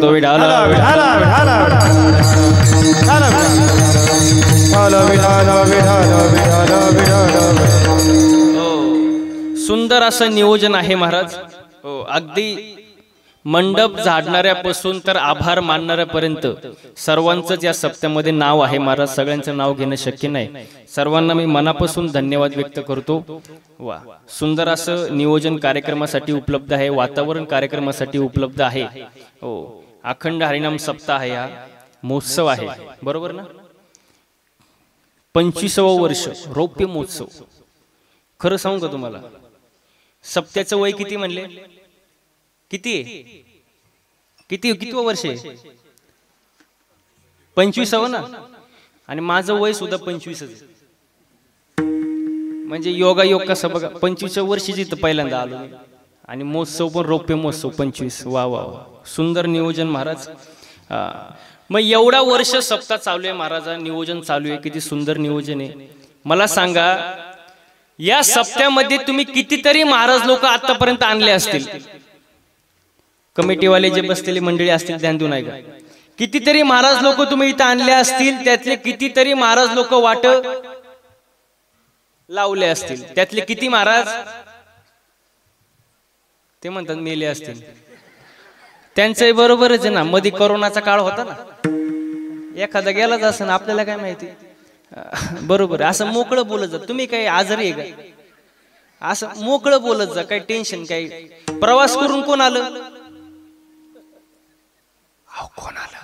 म्हणतो विठाल विठाल सुंदर असं नियोजन आहे महाराज. हो, अगदी मंडप झाडणाऱ्यापासून तर आभार मानणाऱ्यापर्यंत सर्वांचंच या सप्त्यामध्ये नाव आहे महाराज. सगळ्यांचं नाव घेणं शक्य नाही. सर्वांना मी मनापासून धन्यवाद व्यक्त करतो. वा, सुंदर असं नियोजन कार्यक्रमासाठी उपलब्ध आहे, वातावरण कार्यक्रमासाठी उपलब्ध आहे. हो, अखंड हरिनाम सप्ताह आहे, हा महोत्सव आहे, बरोबर ना. 25वं वर्ष रौप्य महोत्सव. खरं सांगू का तुम्हाला, सप्त्याचं वय किती म्हणले? कितवं वर्ष आहे? 25वं ना. आणि माझं वय सुद्धा 25च. म्हणजे योगायोग कसं बघा, 25व्या वर्षी जिथं पहिल्यांदा आलो आणि महोत्सव पण रौप्य महोत्सव 25. वा वा वा, सुंदर नियोजन महाराज. मग एवढा वर्ष सप्ताह चालू आहे महाराजा, नियोजन चालू आहे, किती सुंदर नियोजन आहे. मला सांगा, या सप्त्यामध्ये तुम्ही कितीतरी महाराज लोक आतापर्यंत आणले असतील. कमिटीवाले जे बसलेली मंडळी असतील ध्यान देऊन ऐका. कितीतरी महाराज लोक तुम्ही इथं आणले असतील, त्यातले कितीतरी महाराज लोक वाट लावले असतील. त्यातले किती महाराज ते म्हणतात मेले असतील. त्यांचंही बरोबरच आहे ना. मध्ये कोरोनाचा काळ होता ना, एखादा गेलाच असं ना, आपल्याला काय माहिती. बरोबर, असं मोकळं बोलत जा. तुम्ही काही आजारी आहे का? असं मोकळं बोलत जा, काही टेन्शन. काही प्रवास करून कोण आलं? कोण आलं?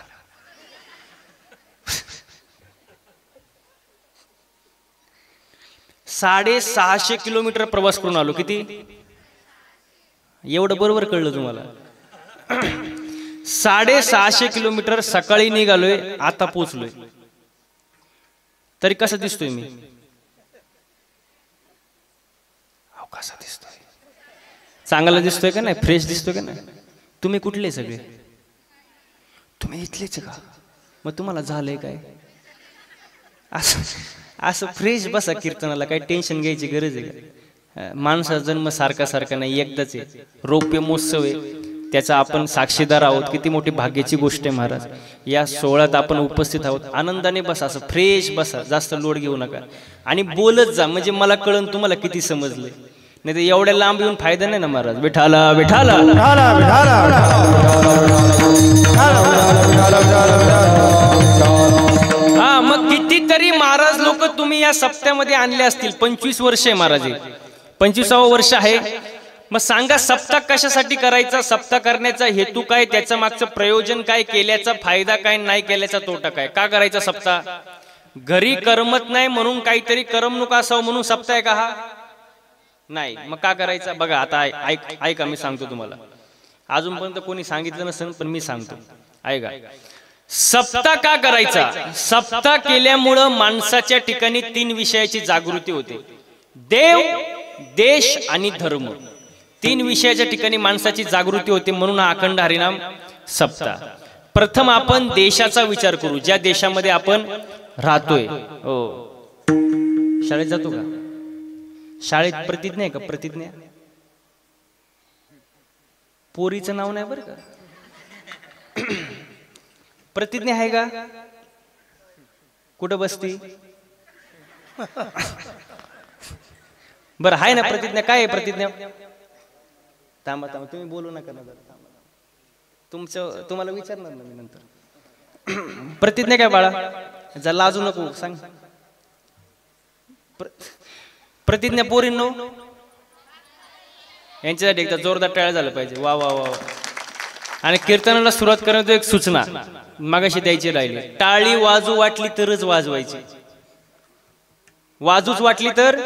650 किलोमीटर प्रवास करून आलो. किती? एवढं बरोबर कळलं तुम्हाला? 650 किलोमीटर सकाळी निघालोय, आता पोचलोय. तरी कसा दिसतोय मी? कसा दिसतोय? चांगला दिसतोय का नाही? फ्रेश दिसतोय का नाही? तुम्ही कुठले सगळे? तुम्ही इथलेच का? मग तुम्हाला झालंय काय? असं फ्रेश बसा कीर्तनाला, काही टेन्शन घ्यायची गरज आहे का? माणसाचा जन्म सारखा सारखा नाही, एकदाच आहे. रौप्य महोत्सव आहे, त्याचा आपण साक्षीदार आहोत. किती मोठी भाग्याची गोष्ट आहे महाराज. या सोहळ्यात आपण उपस्थित आहोत. आनंदाने बसा, असं फ्रेश बसा, जास्त लोड घेऊ नका आणि बोलत जा, म्हणजे मला कळन तुम्हाला किती समजले. नाही तर एवढ्या लांब येऊन फायदा नाही ना महाराज. विठाला विठाला हा, मग कितीतरी महाराज लोक तुम्ही या सप्त्यामध्ये आणले असतील. 25 वर्ष आहे महाराज, 25वं वर्ष आहे. मग सांगा, सप्ताह कशासाठी करायचा? सप्ताह करण्याचा हेतू काय? त्याच्या मागचं प्रयोजन काय? केल्याचा फायदा काय? नाही केल्याचा तोटा काय? का करायचा सप्ताह? घरी करमत नाही म्हणून काहीतरी करमणूक असावं म्हणून सप्ताह आहे का हा? नाही. मग का करायचा? बघा आता ऐका, मी सांगतो तुम्हाला. अजूनपर्यंत कोणी सांगितलं नसेल पण मी सांगतो, ऐका. सप्ताह का करायचा? सप्ताह केल्यामुळं माणसाच्या ठिकाणी 3 विषयाची जागृती होते. देव, देश आणि धर्म. 3 विषयाच्या ठिकाणी माणसाची जागृती होते, म्हणून हा अखंड हरिनाम सप्ताह. प्रथम आपण देशाचा विचार करू, ज्या देशामध्ये आपण राहतोय. हो, शाळेत जातो का? शाळेत प्रतिज्ञा आहे का? प्रतिज्ञा. पोरीचं नाव नाही बरं का. प्रतिज्ञा आहे का? कुठं बसती? बरं आहे ना प्रतिज्ञा. काय आहे प्रतिज्ञा? थांबा थांबा, तुम्ही बोलू नका ना. तुम्हाला विचारणार ना मी नंतर. प्रतिज्ञा काय बाळा? जा, लाजू नको, सांग. प्रतिज्ञा पोरींनो, यांच्यासाठी एकदा जोरदार टाळ्या झालं पाहिजे. वा वा वा. आणि कीर्तनाला सुरुवात करण्याची एक सूचना मगाशी द्यायची राहिली. टाळी वाजू वाटली तरच वाजवायची. वाजूच वाटली तर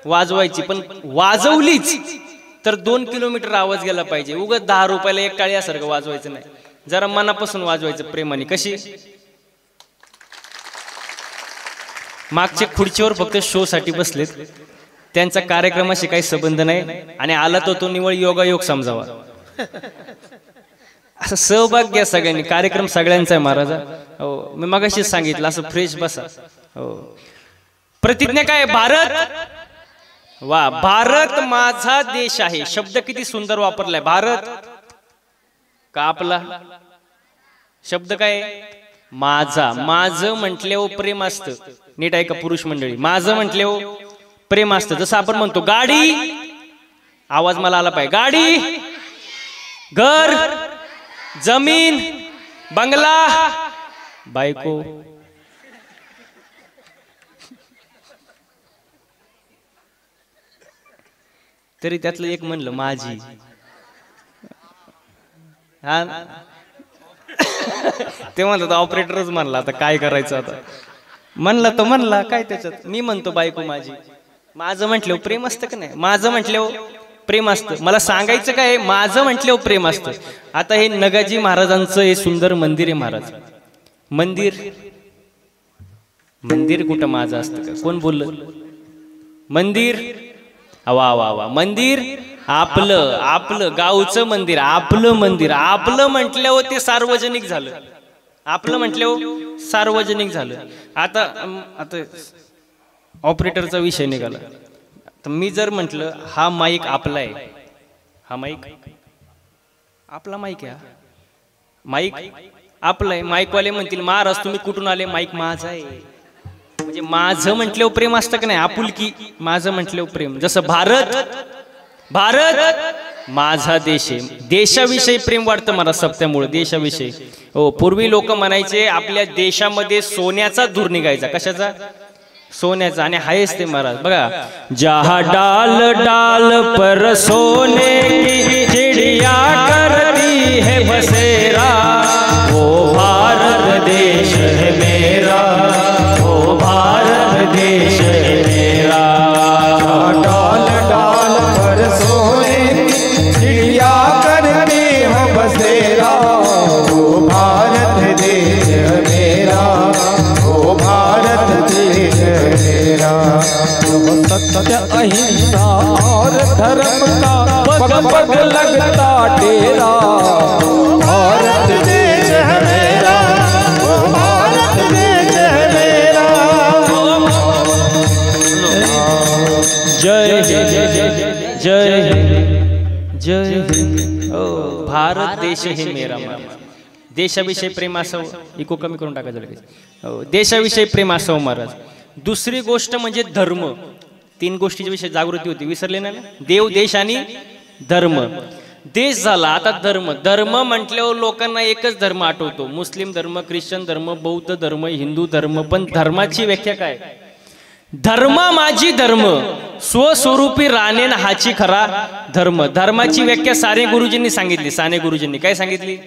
वाजवायची, पण वाजवलीच तर 2 किलोमीटर आवाज गेला पाहिजे. उगाच 10 रुपयाला एक टाळी यासारखं वाजवायचं नाही. जरा मनापासून वाजवायचं, प्रेमाने. कशी? मागच्या खुर्चीवर फक्त शो साठी बसलेत, त्यांचा कार्यक्रमाशी काही संबंध नाही. आणि आला तो निवळ योगायोग समजावा. असं सहभाग घ्या सगळ्यांनी. कार्यक्रम सगळ्यांचा आहे महाराजा. हो, मी मगाशीच सांगितलं, असं फ्रेश बसा. हो. प्रतिज्ञा काय? भारत. वा, भारत माझा देश आहे. शब्द किती सुंदर वापरलाय. भारत का आपला? शब्द काय? माझा. माझं म्हटल्यावर प्रेम असतं. नीट आहे का पुरुष मंडळी? माझं म्हटल्यावर प्रेम असतं. जसं आपण म्हणतो गाडी, आवाज मला आला पाहिजे. गाडी, घर, जमीन, बंगला, बायको. तरी त्यातलं एक म्हणलं माझी. हा ते म्हणलं तर ऑपरेटरच म्हणला. आता काय करायचं? आता म्हणलं तर म्हणला, काय त्याच्यात. मी म्हणतो बायको माझी. माझं म्हटल्यावर प्रेम असतं का नाही? माझं म्हटल्यावर प्रेम असतं. मला सांगायचं काय? माझं म्हटल्यावर प्रेम असतं. आता हे नगाजी महाराजांचं हे सुंदर मंदिर आहे महाराज. मंदिर, मंदिर कुठं माझं असतं का? कोण बोललं? मंदिर, वा वा वा. मंदिर आपलं, आपलं गावचं मंदिर, आपलं मंदिर. आपलं म्हटल्यावर ते सार्वजनिक झालं. आपलं म्हटल्यावर सार्वजनिक झालं. आता ऑपरेटरचा विषय निघाला. तर मी जर म्हटलं हा माईक आपला आहे, हा माईक आपला माईक आहे, माईक आपला आहे. माईकवाले म्हणतील महाराज तुम्ही कुठून आले? माईक माझा आहे. म्हणजे माझं म्हटल्यावर प्रेम असतं का नाही? आपुलकी. माझं म्हटल्यावर प्रेम. जसं भारत, भारत माझा देश आहे. देशाविषयी प्रेम वाटतं मला सप्त्यामुळे. देशाविषयी हो. पूर्वी लोक म्हणायचे आपल्या देशामध्ये सोन्याचा धूर निघायचा. कशाचा? सोन्याचा. आणि हायच ते महाराज बघा. जहा डाल डाल पर सोने की चिड़िया करती है बसेरा, वो भारत देश है मेरा, वो भारत देश है मेरा. डाल डाल पर सोने की चिड़िया करती है बसेरा, वो भारत देश है मेरा, वो भारत देश है मेरा. सत्य अहिंसा और धर्म का पग पग लगता डेरा, भारत देश है मेरा, वो भारत देश है मेरा. जय जय जय जय जय जय. ओ भारत देश हे मेरा. देशाविषयी प्रेम असावं. इको कमी करून टाकायचं लगेच. हो, देशाविषयी प्रेम असावं महाराज. दुसरी गोष्ट म्हणजे धर्म. तीन गोष्टीच्या विषयी जागृती होती. विसरले ना? देव, देश आणि धर्म. देश झाला, आता धर्म. धर्म म्हटल्यावर लोकांना एकच धर्म आठवतो. मुस्लिम धर्म, ख्रिश्चन धर्म, बौद्ध धर्म, हिंदू धर्म. पण धर्माची व्याख्या काय? धर्म माझी धर्म, स्वस्वरूपी राहणे हाची खरा धर्म. धर्माची व्याख्या साने गुरुजींनी सांगितली. साने गुरुजींनी काय सांगितली?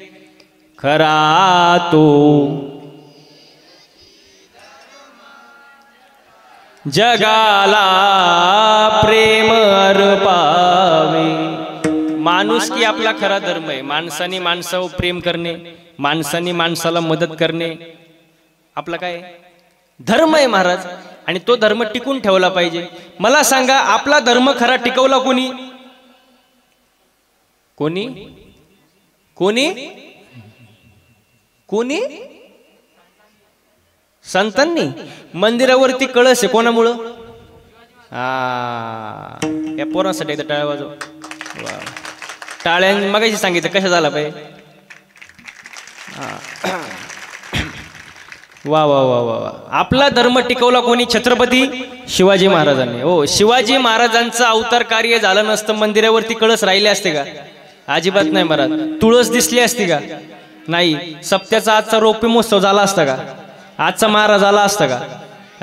खरा तो जगाला प्रेम अर्पावे. माणुसकी आपला खरा धर्म आहे. माणसाने माणसावर प्रेम करणे, माणसाने माणसाला मदत करणे आपला काय धर्म आहे महाराज. आणि तो धर्म टिकून ठेवला पाहिजे. मला सांगा आपला धर्म खरा टिकवला कोणी? कोणी कोणी कोणी? संतांनी. मंदिरावरती कळस आहे कोणामुळं? या पोरांसाठी एकदा टाळ्या वाजव. टाळ्या मगाशी सांगितलं कशा झाला पाहिजे. वा वा वा वा. आपला धर्म टिकवला कोणी? छत्रपती शिवाजी महाराजांनी. हो, शिवाजी महाराजांचं अवतार कार्य झालं नसतं मंदिरावरती कळस राहिले असते का? अजिबात नाही महाराज. तुळस दिसली असती का? नाही. सप्त्याचा आजचा रौप्य महोत्सव झाला असता का? आजचा महाराज आला असता का?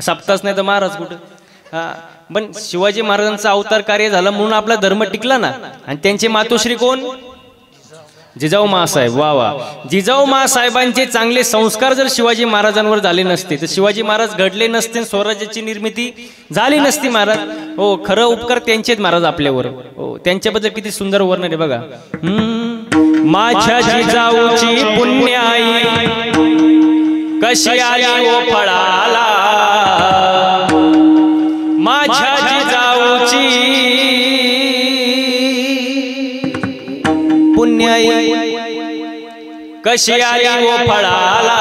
सप्ताच नाही तर महाराज कुठं? हा. पण शिवाजी महाराजांचं अवतार कार्य झालं म्हणून आपला धर्म टिकला ना. आणि त्यांचे मातोश्री कोण? जिजाऊ मासाहेब. वा वा. जिजाऊ मासाहेबांचे चांगले संस्कार जर शिवाजी महाराजांवर झाले नसते तर शिवाजी महाराज घडले नसते, स्वराज्याची निर्मिती झाली नसती महाराज. हो, खरं उपकार त्यांचेच महाराज आपल्यावर. हो, त्यांच्याबद्दल किती सुंदर वर्णन आहे बघा. माझ्या जिजाऊची पुण्याई कशी आली ओ फळाला, माझ्या जिजाऊची पुण्याई कशी आली ओ फळाला.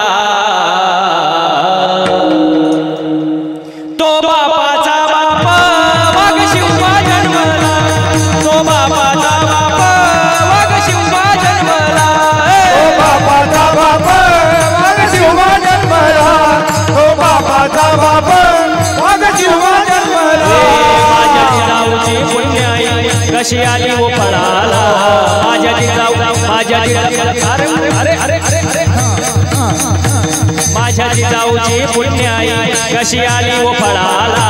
तो बापाचा बाप वाघ शिवबा जन्मला, तो बापाचा बाप वाघ शिवबा जन्मला, तो बापाचा बाप कशी आली ओ फळाला माझ्या जिजाऊ माझ्या माझ्या जिजाऊची पुण्य आई कशी आली ओ फळाला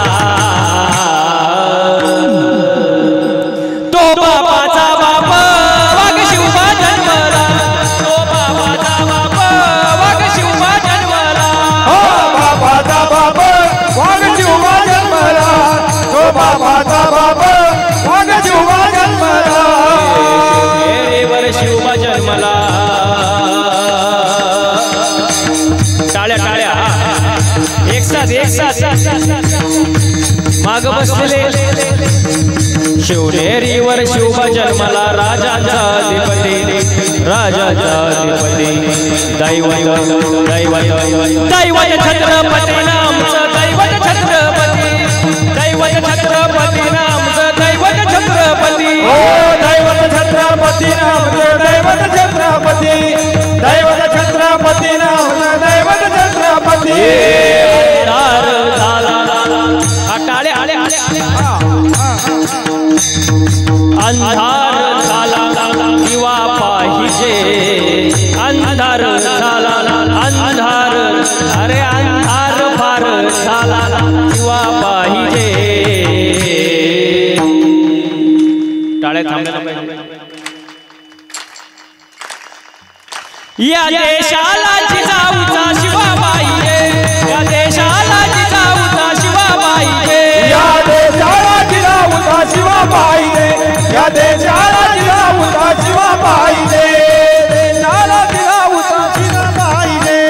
तो बाबाचा बाप वाघ शिवबा जन्मला तो बाबाचा बाप वाघ शिवबा जन्मला हो बाबाचा बाप वाघ शिवबा जन्मला तो बाबाचा बाप वाघ शिवबा जन्मला वर शिवबा जन्मला टाळ्या टाळ्या एक साथ माग बसलेले शिवनेरीवर शिवबा जन्मला राजाचा अधिपती दैवत छत्रपती नामचं दैवत छत्रपती नामचं दैवत छत्रपती ओ दैवत छत्रपती नामचं दैवत छत्रपती नामचं दैवत छत्रपती अंधार झाला दिवा पाहिजे अंधार झाला अंधार अरे अंधार फार झाला दिवा पाहिजे टाळ्या थांबल्या या देशाला जिजाऊचा शिवा पाहिजे या देशाला जिजाऊचा शिवा पाहिजे या देशाला जिजाऊचा शिवा पाहिजे या देशाला जिजाऊचा शिवा पाहिजे देशाला जिजाऊचा शिवा पाहिजे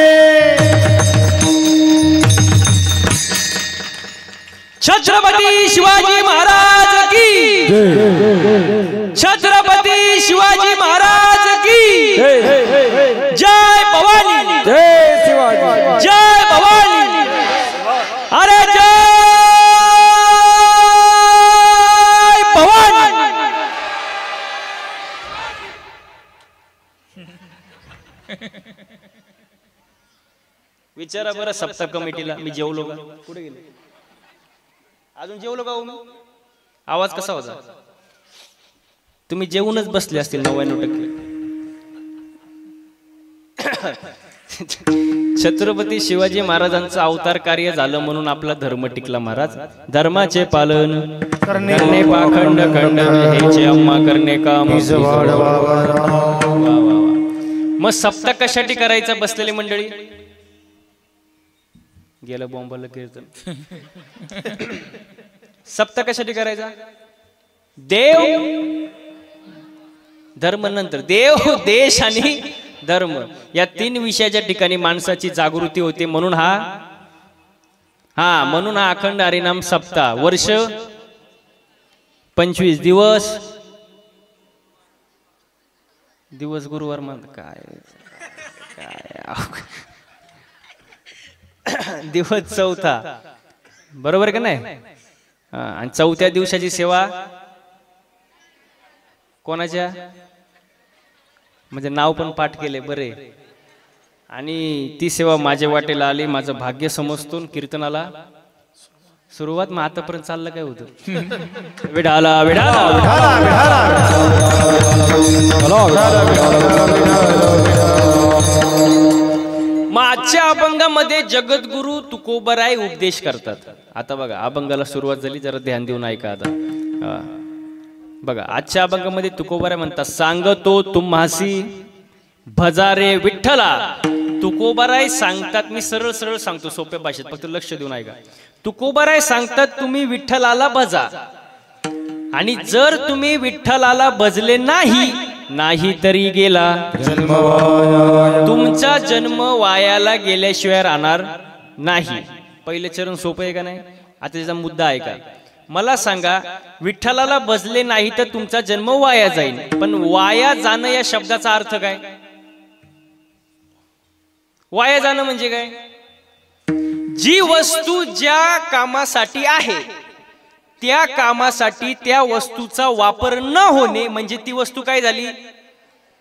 छत्रपती शिवाजी महाराज की छत्रपती शिवाजी महाराज की जय भवानी जय शिवाजी जय भवानी अरे जय भवानी विचारा बरं सप्ताह कमिटीला मी जेवलो का कुठे गेले अजून जेवलो का आवाज कसा होता तुम्ही जेवूनच बसले असतील 99%. छत्रपती शिवाजी महाराजांचं अवतार कार्य झालं म्हणून आपला धर्म टिकला महाराज धर्माचे पालन करणे पाखंड खंड हेचे अम्मा करणे काम मग सप्ताह कशासाठी करायचा बसलेली मंडळी गेलं बॉम्बाला कीर्तन सप्ताह कशासाठी करायचा देव धर्म नंतर देव देश आणि धर्म या 3 विषयाच्या ठिकाणी माणसाची जागृती होते म्हणून हा अखंड हरिनाम सप्ताह वर्ष 25 दिवस गुरुवार काय दिवस 4था बरोबर का नाही आणि 4थ्या दिवसाची सेवा कोणाच्या म्हणजे नाव पण पाठ केले बरे आणि ती सेवा माझ्या वाटेला आली माझं भाग्य समजतो कीर्तनाला सुरुवात मग आतापर्यंत चाललं काय होतं विढाला विढाला मग आजच्या अभंगामध्ये जगद्गुरु तुकोबराय उपदेश करतात आता बघा अभंगाला सुरुवात झाली जरा ध्यान देऊन ऐका आता बघा आजच्या अभंगामध्ये तुकोबराय म्हणतात सांगतो तुम्हासी भजारे विठ्ठला तुकोबराय सांगतात मी सरळ सरळ सांगतो सोप्या भाषेत फक्त लक्ष देऊन ऐका तुकोबराय सांगतात तुम्ही विठ्ठलाला भजा आणि जर तुम्ही विठ्ठलाला भजले नाही तरी गेला तुमचा जन्म वायाला गेल्याशिवाय राहणार नाही पहिले चरण सोपं आहे का नाही आता त्याचा मुद्दा आहे का मला सांगा विठ्ठलाला भजले नाही तर तुमचा जन्म वाया जाईल पण वाया जाणं या शब्दाचा अर्थ काय वाया जाणं म्हणजे काय जी वस्तू ज्या कामासाठी आहे त्या कामासाठी त्या वस्तूचा वापर न होणे म्हणजे ती वस्तू काय झाली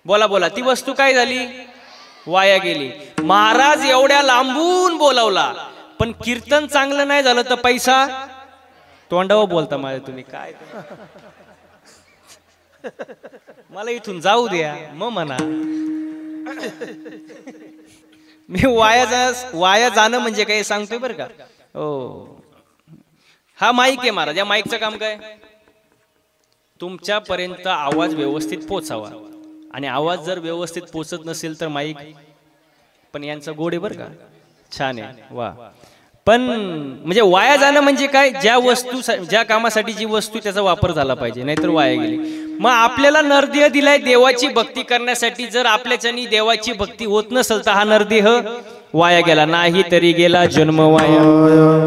बोला ती वस्तू काय झाली वाया गेली महाराज एवढ्या लांबून बोलावला पण कीर्तन चांगलं नाही झालं तर पैसा तोंडावर बोलता माझ्या तुम्ही काय मला इथून जाऊ द्या मग म्हणा. मी वाया जाणं म्हणजे काय सांगतोय बरं का. हो, हा माईक आहे महाराज. या माईकचं काम काय, तुमच्यापर्यंत आवाज व्यवस्थित पोचावा. आणि आवाज जर व्यवस्थित पोचत नसेल तर माईक पण यांचा गोड आहे बरं का, छान आहे, वा. पण म्हणजे वाया जाणं म्हणजे काय, ज्या कामासाठी जी वस्तू त्याचा वापर झाला पाहिजे, नाहीतर वाया गेली. मग आपल्याला नरदेह दिलाय देवाची भक्ती करण्यासाठी. जर आपल्याच्यानी देवाची भक्ती होत नसेल तर हा नरदेह वाया गेला. नाही तरी गेला जन्म वाया.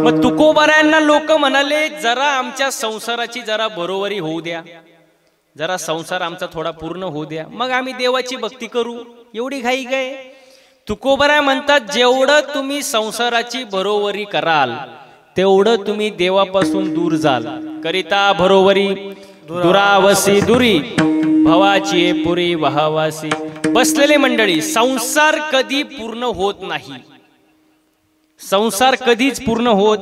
मग तुकोबारायांना लोक म्हणाले, जरा आमच्या संसाराची जरा बरोबरी होऊ द्या, जरा संसार आमचा थोडा पूर्ण होऊ द्या, मग आम्ही देवाची भक्ती करू. एवढी घाई काय. तुकोबाराय म्हणतात, जेवढं तुम्ही संसाराची बरोबरी कराल तेवढं तुम्ही देवापासून दूर जाल. करिता बरोबरी दुरावसी दुरी, भवाची पुरी वहावासी. बसलेले मंडळी, संसार कधी पूर्ण होत नाही. संसार कधीच पूर्ण होत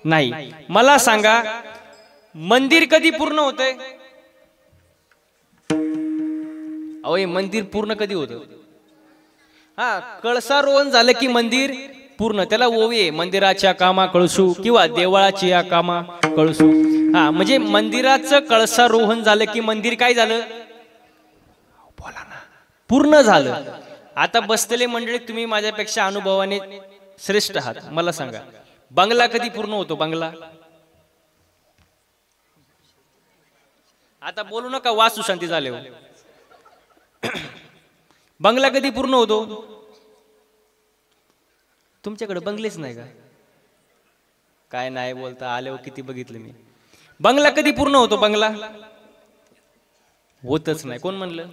नाही. मला सांगा, मंदिर कधी पूर्ण होतंय? अहो, हे मंदिर पूर्ण कधी होतं? हा, कळसारोहण झालं की मंदिर पूर्ण. त्याला ओवी आहे, मंदिराच्या कामा कळसू किंवा देवळाची या कामा कळसू. हा, म्हणजे मंदिराचं कळसारोहण झालं की मंदिर काय झालं, बोला ना, पूर्ण झालं. आता बसलेले मंडळी, तुम्ही माझ्यापेक्षा अनुभवाने श्रेष्ठ आहात. मला सांगा, बंगला कधी पूर्ण होतो? बंगला आता बोलू नका, वास्तू शांती झाले. बंगला कधी पूर्ण होतो? तुमच्याकडे बंगलेच नाही का? काय नाही बोलता, आले किती बघितलं मी. बंगला कधी पूर्ण होतो? बंगला होतच नाही. कोण म्हणलं?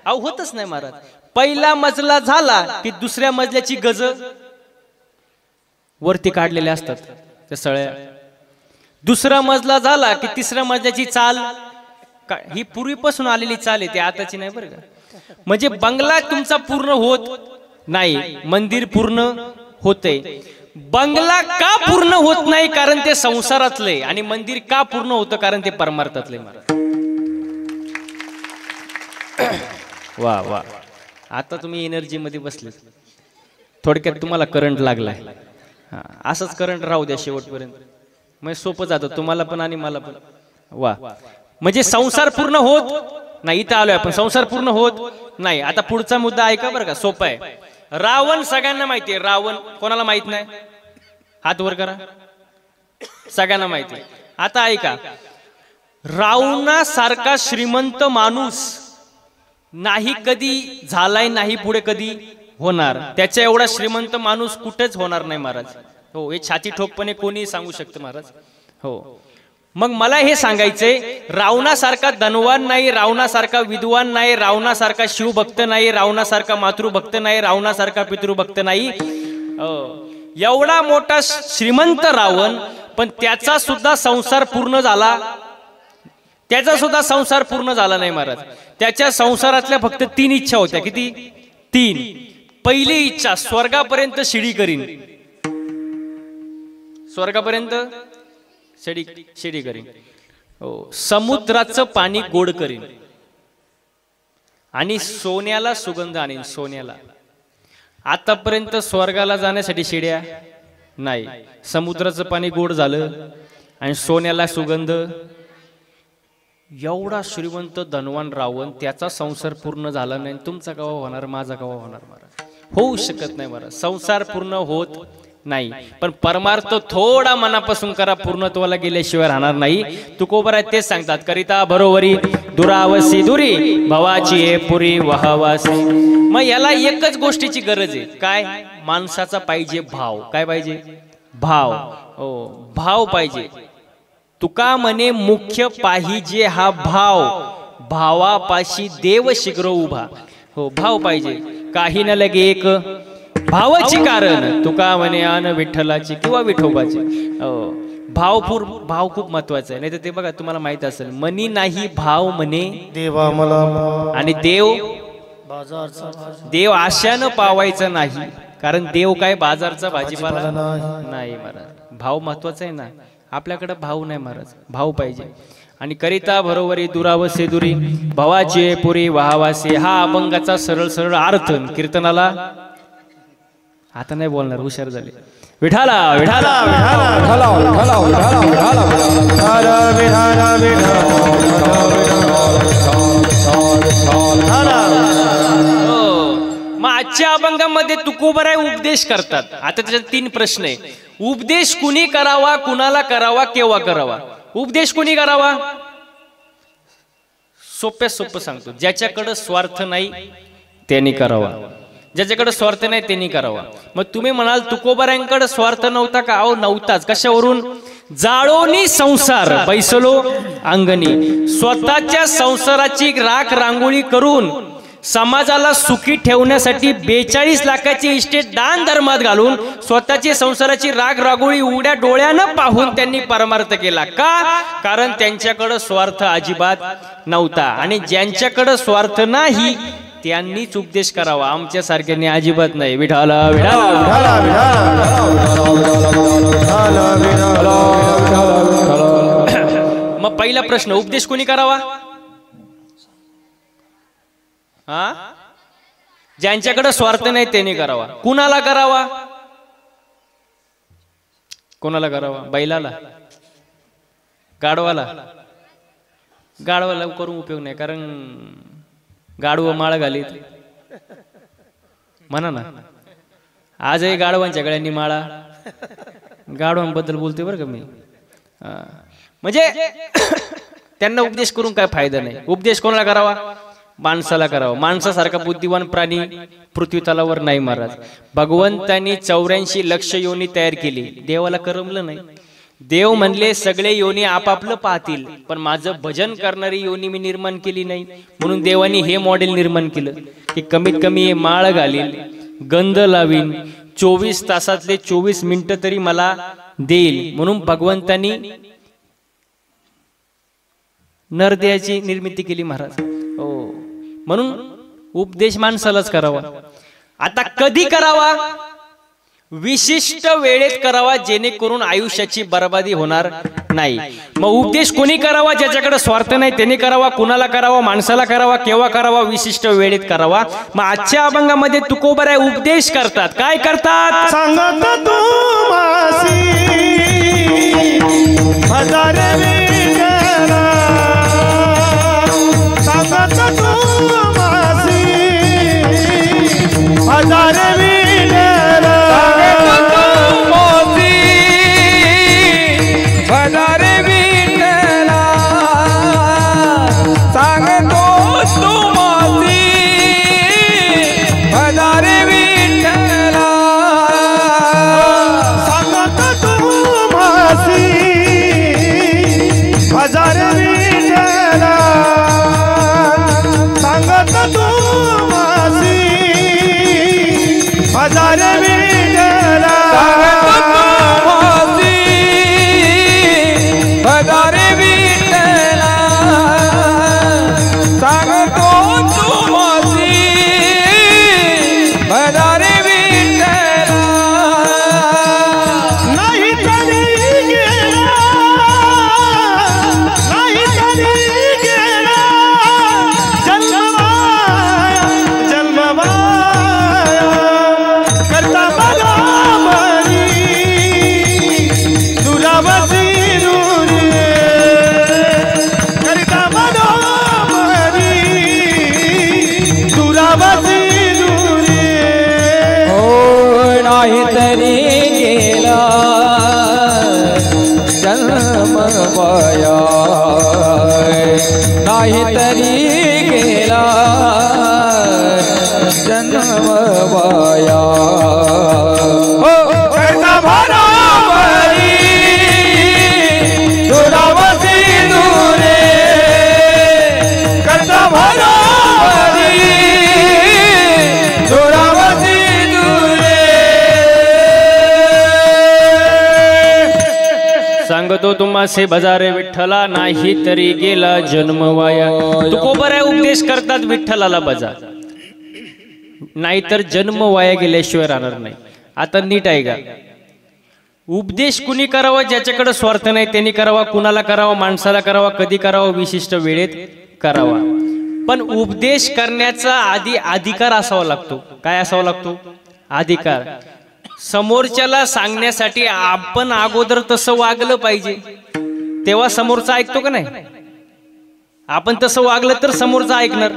अहो, होतच नाही महाराज. पहिला मजला झाला की दुसऱ्या मजल्याची गज वरती काढलेल्या असतात त्या सळ्या. दुसरा मजला झाला की तिसऱ्या मजल्याची चाल, ही पूर्वीपासून आलेली चाल आहे, ती आताची नाही बरं का. म्हणजे बंगला तुमचा पूर्ण होत नाही, मंदिर पूर्ण होते. बंगला का पूर्ण होत नाही? कारण ते संसारातले. आणि मंदिर का पूर्ण होतं? कारण ते परमार्थातले. वा वा, आता तुम्ही एनर्जी मध्ये बसले. थोडक्यात तुम्हाला करंट लागलाय. असंच करंट राहू द्या शेवटपर्यंत, मग सोपं जातं तुम्हाला पण आणि मला पण. वा, म्हणजे संसार पूर्ण होत नाही. इथं आलोय आपण, संसार पूर्ण होत नाही. आता पुढचा मुद्दा ऐका बरं का, सोपा आहे. रावण सगळ्यांना माहिती आहे. रावण कोणाला माहित नाही? हात वर करा. सगळ्यांना माहिती आहे. आता ऐका, रावणासारखा श्रीमंत माणूस नाही कधी झालाय, नाही पुढे कधी होणार. त्याच्या एवढा श्रीमंत माणूस कुठेच होणार नाही महाराज. हो, हे छाती ठोकपणे कोणी सांगू शकतं महाराज. हो, मग मला हे सांगायचंय, रावणासारखा धनवान नाही, रावणासारखा विद्वान नाही, रावणासारखा शिवभक्त नाही, रावणासारखा मातृभक्त नाही, रावणासारखा पितृभक्त नाही. एवढा मोठा श्रीमंत रावण, पण त्याचा सुद्धा संसार पूर्ण झाला. त्याचा सुद्धा संसार पूर्ण झाला नाही महाराज. त्याच्या संसारातल्या फक्त 3 इच्छा होत्या. किती? 3. पहिली इच्छा, स्वर्गापर्यंत शिडी करीन. स्वर्गापर्यंत शिडी करीन. हो, समुद्राचं पाणी गोड करीन आणि सोन्याला सुगंध आणीन. सोन्याला. आतापर्यंत स्वर्गाला जाण्यासाठी शिड्या नाही, समुद्राचं पाणी गोड झालं आणि सोन्याला सुगंध. एवढा श्रीमंत धनवान रावण, त्याचा संसार पूर्ण झाला नाही. तुमचा कवा होणार? माझा कवा होणार महाराज? होऊ शकत नाही महाराज. संसार पूर्ण होत नाही. पण परमार्थ थोडा मनापासून करा, पूर्णत्वाला गेल्याशिवाय राहणार नाही. तुकोबाराय तेच सांगतात, करिता बरोबरी दुरावसी दुरी, भवाची पुरी वहावासी. मग याला एकच गोष्टीची गरज आहे. काय? माणसाचा पाहिजे भाव. काय पाहिजे? भाव. हो, भाव पाहिजे. तुका म्हणे मुख्य पाहिजे हा भाव, भावापाशी देव शीघ्र उभा. हो, भाव पाहिजे. काही न लगे एक भावाची कारण, तुका म्हणे आन विठ्ठलाची किंवा विठोबाची. भाव खूप महत्वाचा आहे. नाही तर ते बघा, तुम्हाला माहित असेल, मनी नाही भाव म्हणे देवा मला, आणि देव आशानं पावायचं नाही. कारण देव काय बाजारचा भाजीपाला नाही महाराज. भाव महत्वाचा आहे ना. आपल्याकडे भाव नाही महाराज, भाव पाहिजे. आणि करिता बरोबरी दुरावसे दुरी भवाचे पुरी वाहावासे हा अभंगाचा सरळ सरळ अर्थ कीर्तनाला आता नाही बोलणार हुशार झाले विठाला विठाला विठाला विठाला विठाला विठाला मग आजच्या अभंगामध्ये तुकोबराय उपदेश करतात. आता त्याच्यात 3 प्रश्न आहे. उपदेश कुणी करावा, कुणाला करावा, केव्हा करावा? उपदेश कुणी करावा? सोप्या सोपं सांगतो, ज्याच्याकडे स्वार्थ नाही त्यांनी करावा, ज्याच्याकडे स्वार्थ नाही त्यांनी करावा. मग तुम्ही म्हणाल तुकोबरायांकडे स्वार्थ नव्हता का? अहो नव्हताच. कशावरून? जाळोनी संसार बैसलो अंगणी, स्वतःच्या संसाराची राख रांगोळी करून समाजाला सुखी ठेवण्यासाठी 42 लाखाची इस्टेट दान धर्मात घालून स्वतःची संसाराची राग रागोळी उघड्या डोळ्यानं पाहून त्यांनी परमार्थ केला. का? कारण त्यांच्याकडे स्वार्थ अजिबात नव्हता. आणि ज्यांच्याकडे स्वार्थ नाही त्यांनीच उपदेश करावा, आमच्या सारख्यांनी अजिबात नाही. विठाला विठाला. मग पहिला प्रश्न, उपदेश कोणी करावा? हा, ज्यांच्याकडे स्वार्थ नाही त्यांनी करावा. कुणाला करावा? कोणाला करावा? बैलाला, गाढवाला? गाढवाला करून उपयोग नाही, कारण गाढव माळ घालीत म्हणा ना. आजही गाढवांच्या गळ्यांनी माळा. गाढवांबद्दल बोलते बरं का मी. म्हणजे त्यांना उपदेश करून काय फायदा नाही. उपदेश कोणाला करावा? माणसाला करावा. माणसासारखा बुद्धिवान प्राणी पृथ्वी तलावर नाही महाराज. भगवंतांनी 84 लक्ष योनी तयार केली, देवाला करमलं नाही. देव म्हणले सगळे योनी आपापलं पाहतील, पण माझं भजन करणारी योनी मी निर्माण केली नाही. म्हणून देवानी हे मॉडेल निर्माण केलं की कमीत कमी माळ घालील, गंध लावीन, 24 तासातले 24 मिनिटं तरी मला देईल. म्हणून भगवंतांनी नरदेहाची निर्मिती केली महाराज. हो, म्हणून उपदेश माणसालाच करावा. आता कधी करावा? विशिष्ट वेळेत करावा, जेणेकरून आयुष्याची बर्बादी होणार नाही. मग उपदेश कोणी करावा? ज्याच्याकडे स्वार्थ नाही त्यांनी करावा. कुणाला करावा? माणसाला करावा. केव्हा करावा? विशिष्ट वेळेत करावा. मग आजच्या अभंगामध्ये तुकोबराय उपदेश करतात. काय करतात? सांगत तू मासी हजार विठ्ठला, सांगत तू मासी हजार विठ्ठला, हजार विठ्ठला, सांगतो तू मासी हजार विठ्ठला, सांगत तू मासी हजार विठ्ठला, सांगत तू मासी हजार विठ्ठला, हजार विठ्ठला, सांगतो तू मासी हजार विठ्ठला. नाही तरी गेला, नाही तरी गेला जन्ममाया, जन्ममाया करता मला मरी दुरावसी नाही तरी गेला जन्म वाया, नाही तरी गेला जन्म वाया. करता भरावरी दुरावसी दुरे, करता भरावरी दुरावसी दुरे. सांगतो तुम्हासे बजारे विठ्ठला, नाही तरी गेला जन्म वाया. तुकोबराय उपदेश करतात विठ्ठलाला बजा, नाहीतर जन्म वाया गेल्याशिवाय राहणार नाही. आता नीट आहे का? उपदेश कुणी करावा ज्याच्याकडे स्वार्थ नाही त्यांनी करावा, कुणाला करावा, माणसाला करावा, कधी करावा, विशिष्ट वेळेत करावा. पण उपदेश करण्याचा आधी अधिकार असावा लागतो. काय असावा लागतो? अधिकार. समोरच्याला सांगण्यासाठी आपण अगोदर तसं वागलं पाहिजे, तेव्हा समोरचा ऐकतो का नाही? आपण तसं वागलं तर समोरचा ऐकणार.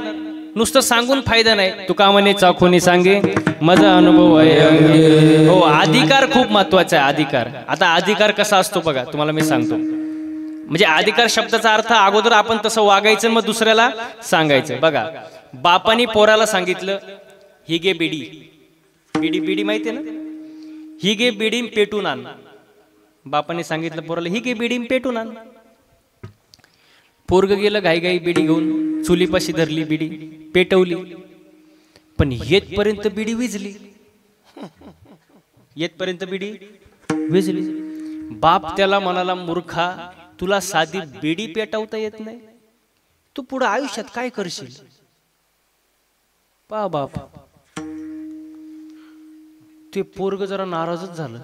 नुसतं सांगून फायदा नाही. तुका म्हणे चाखोनी सांगे माझा अनुभव आहे. हो, अधिकार खूप महत्वाचा आहे. अधिकार. आता अधिकार कसा असतो बघा, तुम्हाला मी सांगतो. म्हणजे अधिकार शब्दाचा अर्थ अगोदर आपण तसं वागायचं, मग दुसऱ्याला सांगायचं. बघा, बापानी पोराला सांगितलं ही घे बिडी. बिडी बिडी माहिती ना? ही घे बिडी पेटून आण. बापाने सांगितलं पोराला ही घे बिडी पेटून आण. पोरग गेलं घाई घाई बिडी घेऊन, चुलीपाशी धरली बिडी, पेटवली. पण येतपर्यंत बिडी विजली. येतपर्यंत बिडी विजली. बाप त्याला म्हणाला, मूर्खा, तुला साधी बिडी पेटवता येत नाही, तू पुढे आयुष्यात काय करशील? पा बाप. ते पोरग जरा नाराजच झालं.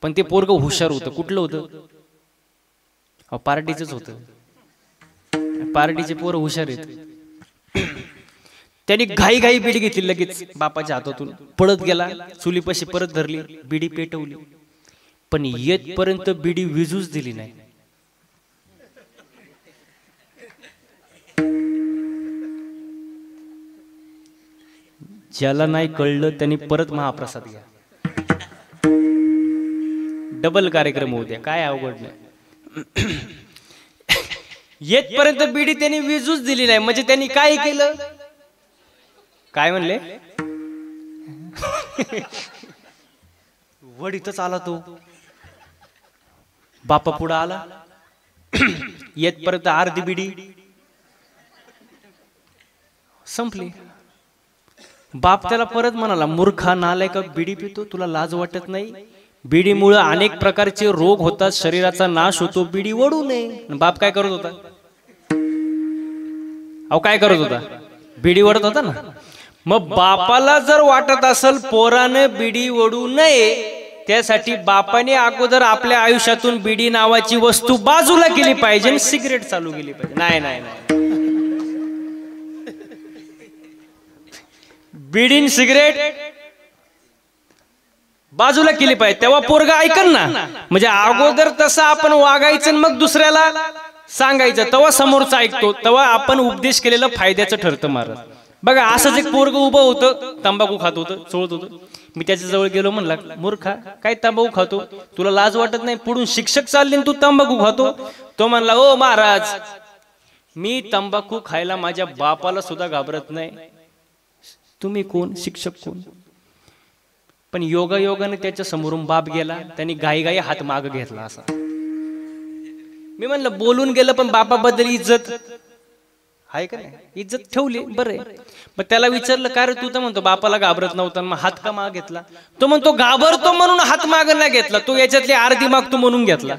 पण ते पोरग हुशार होतं. कुठलं होतं? पार्टीच होतं. पार्टीचे पोरं हुशार आहेत. त्यांनी घाई घाई बिडी घेतली, लगेच बापाच्या हातातून पळत गेला, चुलीपाशी परत धरली, बिडी पेटवली. पण येतपर्यंत बिडी विजूच दिली नाही. ज्याला नाही कळलं त्यांनी परत महाप्रसाद घ्या. डबल कार्यक्रम होऊ द्या, काय अवघड नाही. येतपर्यंत बिडी त्यांनी विजूच दिली नाही. म्हणजे त्यांनी काय केलं? काय म्हणले? वडीतच आला तो. बापा पुढे आला. येतपर्यंत अर्धी बिडी संपली. बाप त्याला परत म्हणाला, मूर्खा, नालायका, बिडी पितो, तुला लाज वाटत नाही? बिडीमुळे अनेक प्रकारचे रोग होतात, शरीराचा नाश होतो, बिडी ओढू नये. बाप काय करत होता? अहो, काय करत होता? बिडी ओढत होता ना. मग बापाला जर वाटत असेल पोराने बिडी ओढू नये, त्यासाठी बापाने अगोदर आपल्या आयुष्यातून बिडी नावाची वस्तू बाजूला केली पाहिजे, सिगरेट चालू केली पाहिजे. नाही नाही नाही, बिडीन सिगरेट बाजूला केली पाहिजे, तेव्हा पोरगा ऐकन ना. म्हणजे अगोदर तसं आपण वागायचं, मग दुसऱ्याला सांगायचं, तेव्हा समोरचा ऐकतो, तेव्हा आपण उपदेश केलेलं फायद्याचं ठरतं. महाराज बघा, असंच एक पोरग उभं होतं, तंबाखू खात होतं, चोळत होतं. मी त्याच्या जवळ गेलो, म्हणला, मूर्खा, काय तंबाखू खातो, तुला लाज वाटत नाही? पुढून शिक्षक चालले तू तंबाखू खातो. तो म्हणला, ओ महाराज, मी तंबाखू खायला माझ्या बापाला सुद्धा घाबरत नाही, तुम्ही कोण? शिक्षक कोण? पण योगायोगाने त्याच्या समोरून बाप गेला. त्यांनी घाई घाई हात माग घेतला. असा मी म्हणलं, बोलून गेलं, पण बापाबद्दल इज्जत आहे का नाही? इज्जत ठेवली, बरं. मग त्याला विचारलं, काय रे, तू तर म्हणतो बापाला घाबरत नव्हता, मग हात का माग घेतला? तो म्हणतो, घाबरतो म्हणून हात माग नाही घेतला, तो याच्यातली अर्धी मागतो म्हणून घेतला.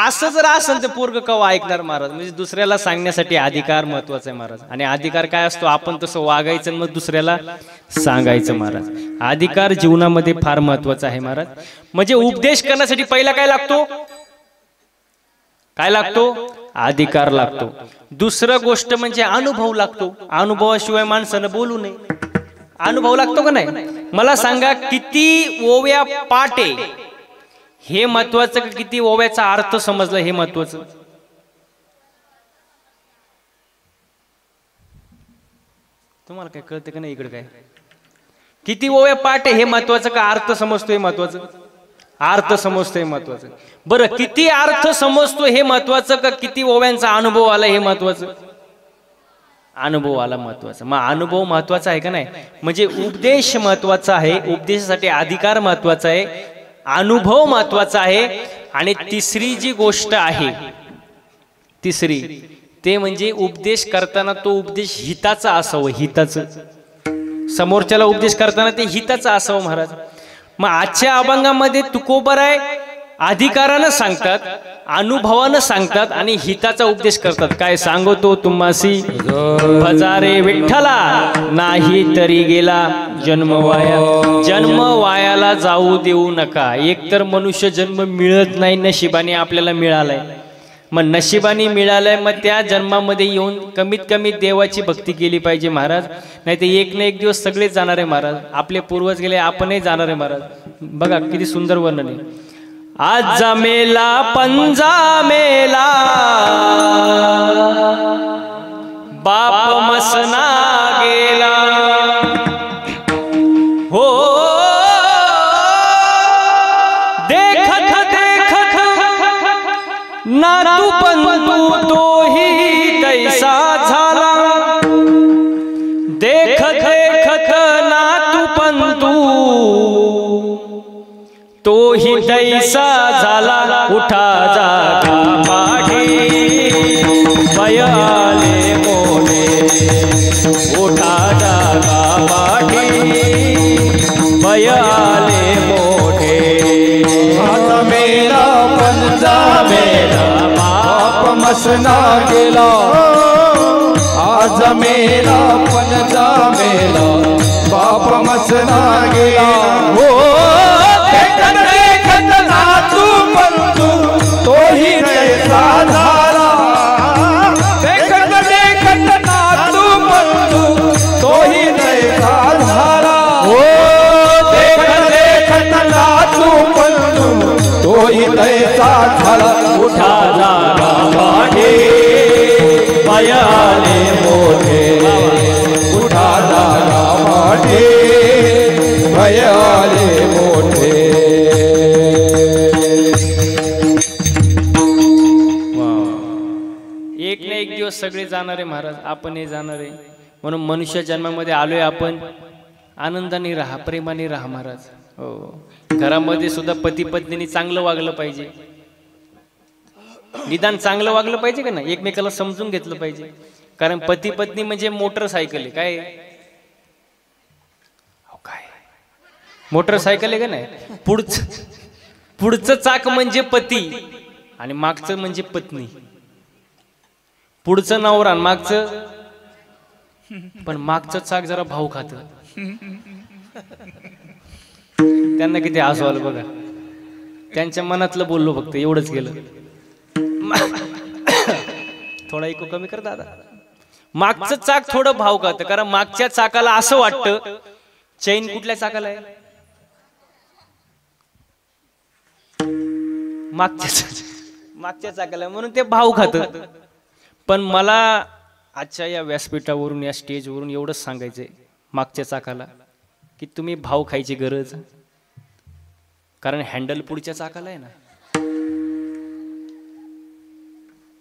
असं जर असेल तर पोरग कवा ऐकणार? महाराज म्हणजे दुसऱ्याला सांगण्यासाठी अधिकार महत्वाचा आहे महाराज. आणि अधिकार काय असतो? आपण तसं वागायचं, मग दुसऱ्याला सांगायचं. महाराज अधिकार जीवनामध्ये फार महत्वाचा आहे महाराज. म्हणजे उपदेश करण्यासाठी पहिला काय लागतो? काय लागतो? अधिकार लागतो. दुसरं गोष्ट म्हणजे अनुभव लागतो. अनुभवाशिवाय माणसानं बोलू नये. अनुभव लागतो का नाही? मला सांगा, किती ओव्या पाटे हे महत्वाचं का किती ओव्याचा अर्थ समजला हे महत्वाचं? तुम्हाला काय कळतं का नाही? इकडे काय किती ओव्या पाठ हे महत्वाचं का अर्थ समजतोय महत्वाचं? अर्थ समजतोय महत्वाचं. बरं, किती अर्थ समजतो हे महत्वाचं का किती ओव्यांचा अनुभव आला हे महत्वाचं? अनुभव आला महत्वाचा. मग अनुभव महत्वाचा आहे का नाही? म्हणजे उपदेश महत्वाचा आहे. उपदेशासाठी अधिकार महत्वाचा आहे, अनुभव महत्वाचा आहे. आणि तिसरी जी गोष्ट आहे, तिसरी ते म्हणजे उपदेश करताना तो उपदेश हिताचा असावं. हिताचं, समोरच्याला उपदेश करताना ते हिताचं असावं महाराज. मग आजच्या अभंगामध्ये तुकोबराय अधिकारानं सांगतात अनुभवानं सांगतात आणि हिताचा उपदेश करतात. काय सांगतो तुम्हासी भजारे विठ्ठला, नाही तरी गेला जन्म वाया. जन्म वायाला जाऊ देऊ नका. एकतर मनुष्य जन्म मिळत नाही, नशिबाने आपल्याला मिळालाय. मग नशिबाने मिळालंय, मग त्या जन्मामध्ये येऊन कमीत कमी देवाची भक्ती केली पाहिजे महाराज. नाही तर एक ना एक दिवस सगळेच जाणार आहे महाराज. आपले पूर्वज गेले, आपणही जाणार आहे महाराज. बघा किती सुंदर वर्णन आहे. आज मेला पंजा मेला, बाप मसना गेला. हो देखत देखत नातू पंतू तोही तैसा झाला. देखत देखत नातू पंतू तोही तैसा झाला. उठा जागा पाठी भयाले मोठे, उठा जागा पाठी भयाले मोठे. आता मेरा पंजा मेला, बाप मसना गेला. आज मेरा पंजा मेला, बाप मसना गेला. हो देखत देखत नातू पंतू तोही तैसा झाला. देखत देखत नातू पंतू तोही तैसा झाला. हो देखत देखत नातू पंतू तोही तैसा झाला. उठा जागा पाठी भयाले मोठे, उठा जागा पाठी भयाले मोठे. एक ना एक दिवस सगळे जाणार आहे महाराज, आपणही जाणार आहे. म्हणून मनुष्य जन्मामध्ये आलोय आपण. आनंदाने राहा, प्रेमाने राहा महाराज. हो, घरामध्ये सुद्धा पती पत्नीने चांगलं वागलं पाहिजे. निदान चांगलं वागलं पाहिजे का नाही, एकमेकाला समजून घेतलं पाहिजे. कारण पती पत्नी म्हणजे मोटरसायकल आहे. काय काय मोटरसायकल आहे का नाही. पुढचं चाक म्हणजे पती आणि मागचं म्हणजे पत्नी. पुढचं नवरा मागचं, पण मागचं चाक जरा भाऊ खात. त्यांना किती हसू आलं बघा. त्यांच्या मनातलं बोललो फक्त, एवढंच केलं. थोडा इको कमी कर दादा. मागचं चाक थोडं भाव खातं, कारण मागच्या चाकाला असं वाटतं चैन कुठल्या चाकाला आहे, मागच्या चाकाला, म्हणून ते भाव खातं. पण मला आजच्या या व्यासपीठावरून, या स्टेजवरून एवढंच सांगायचंय मागच्या चाकाला, की तुम्ही भाव खायची गरज, कारण हँडल पुढच्या चाकाला आहे ना.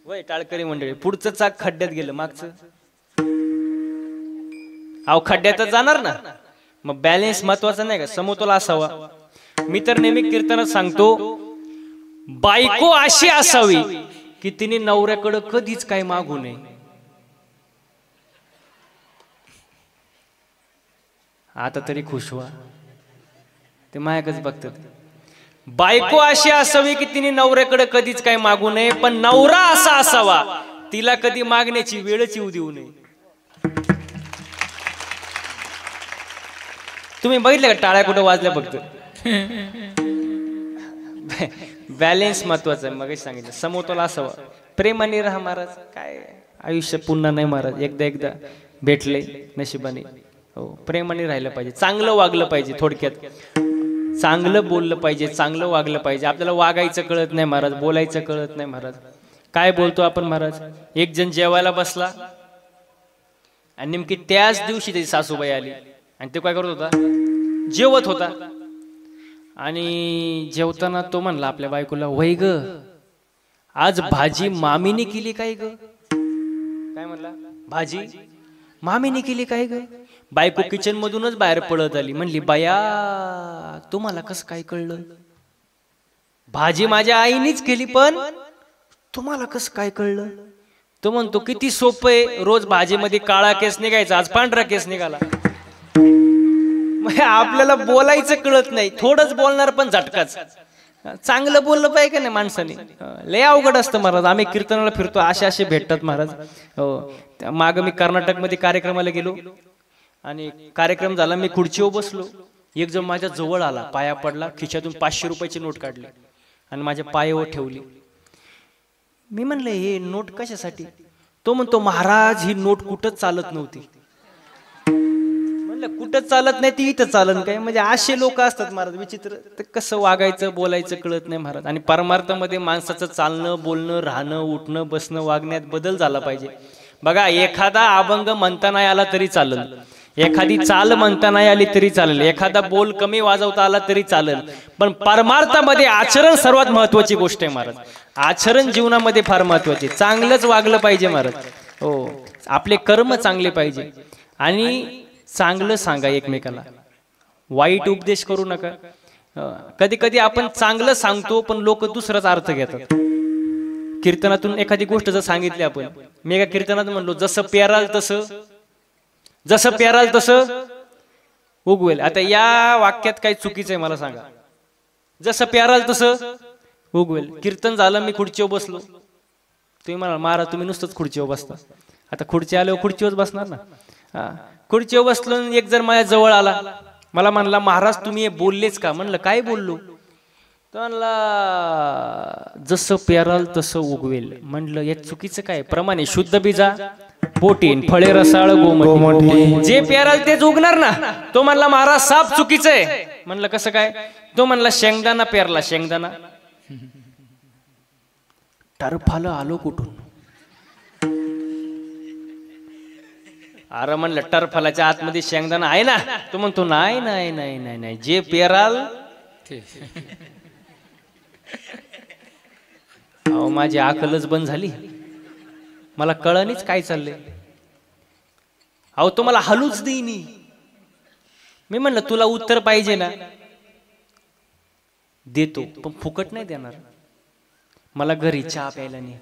वय टाळकरी मंडळी, पुढचं चाक खड्ड्यात गेलं, मागचं अहो खड्ड्यातच जाणार ना. मग बॅलेन्स महत्वाचा नाही का, समतोल असावा. मी तर नेहमी कीर्तनात सांगतो, बायको अशी असावी की तिने नवऱ्याकडे कधीच काय मागू नये. आता तरी खुश व्हा, ते मायाकच बघतात. बायको अशी असावी की तिने नवऱ्याकडे कधीच काय मागू नये, पण नवरा असा असावा तिला कधी मागण्याची वेळच येऊ देऊ नये. तुम्ही बघितलं का टाळ्या कुठं वाजल्या फक्त. बॅलेन्स महत्वाचा आहे. मग सांगितलं समतोल असावा, प्रेमाने राहा महाराज. काय आयुष्य पुन्हा नाही महाराज, एकदा एकदा भेटले नशिबाने. हो, प्रेमाने राहिलं पाहिजे, चांगलं वागलं पाहिजे. थोडक्यात चांगलं बोललं पाहिजे, चांगलं वागलं पाहिजे. आपल्याला वागायचं कळत नाही महाराज, बोलायचं कळत नाही महाराज. काय बोलतो आपण महाराज. एक जण जेवायला बसला आणि नेमकी त्याच दिवशी त्याची सासूबाई आली आणि ते काय करत होता, जेवत होता. आणि जेवताना तो म्हणला आपल्या बायकोला, वै ग आज भाजी मामीने केली काय ग. काय म्हणला, भाजी मामीने केली काय ग. बायको किचन मधूनच बाहेर पडत आली. म्हणली, बाया तुम्हाला कसं काय कळलं, भाजी माझ्या आईनेच केली, पण तुम्हाला कसं काय कळलं. तो म्हणतो, किती सोपं आहे, रोज भाजीमध्ये काळा केस निघायचा, आज पांढरा केस निघाला. आपल्याला बोलायचं कळत नाही, थोडंच बोलणार पण झटकाच. चांगलं बोललं पाहिजे का नाही माणसाने. लय अवघड असतं महाराज. आम्ही कीर्तनाला फिरतो, असे भेटतात महाराज. हो, माग मी कर्नाटकमध्ये कार्यक्रमाला गेलो आणि कार्यक्रम झाला, मी खुर्चीवर बसलो. एक जण माझ्या जवळ आला, पाया पडला, खिशातून 500 रुपयाची नोट काढली आणि माझ्या पायावर ठेवली. मी म्हणलं हे नोट कशासाठी? तो म्हणतो महाराज ही नोट कुठंच चालत नव्हती. म्हणलं कुठंच चालत नाही ती इथं चालन काय? म्हणजे असे लोक असतात महाराज, विचित्र. तर कसं वागायचं बोलायचं कळत नाही महाराज. आणि परमार्थामध्ये माणसाचं चालणं बोलणं राहणं उठणं बसणं वागण्यात बदल झाला पाहिजे. बघा, एखादा अभंग म्हणता नाही आला तरी चालेल, एखादी चाल म्हणता नाही आली तरी चालेल, एखादा बोल कमी वाजवता आला तरी चालेल, पण परमार्थामध्ये आचरण सर्वात महत्वाची गोष्ट आहे महाराज. आचरण जीवनामध्ये फार महत्वाचे. चांगलंच वागलं पाहिजे महाराज. हो, आपले कर्म चांगले पाहिजे आणि चांगलं सांगा एकमेकाला, वाईट उपदेश करू नका. कधी कधी आपण चांगलं सांगतो पण लोक दुसराच अर्थ घेतात. कीर्तनातून एखादी गोष्ट जर सांगितली आपण, मी एका कीर्तनात म्हणलो जसं पेराल तसं उगवेल. आता या वाक्यात काही चुकीचं आहे मला सांगा. जसं पेराल तसं उगवेल. कीर्तन झालं, मी खुर्चीवर बसलो. तुम्ही म्हणाल महाराज तुम्ही नुसतंच खुर्चीवर बसता. आता खुर्ची आल्यावर खुर्चीवर बसणार ना. खुर्चीवर बसलो, एक जण माझ्या जवळ आला, मला म्हणला महाराज तुम्ही हे बोललेच का? म्हणलं काय बोललो? तर म्हणला जसं पेराल तसं उगवेल. म्हणलं यात चुकीचं काय? प्रमाणे शुद्ध बीजा पोटीन फळे रसाळ गोमटी, जे पेराल तेच उगणार ना. तो म्हणला महाराज साप चुकीचं आहे. म्हणलं कसं काय? तो म्हणला शेंगदाणा पेरला, शेंगदाणा. टरफालं आलो कुठून? अरे म्हणलं टरफलाच्या आतमध्ये शेंगदाणा आहे ना. तो म्हणतो नाही नाही नाही नाही नाही, जे पेराल अहो माझी अकलच बंद झाली, मला कळणीच काय चाललंय. अहो तो मला हलूच देईनी. मी म्हणलं तुला उत्तर पाहिजे ना, देतो पण फुकट नाही देणार. मला घरी चहा प्यायला नाही.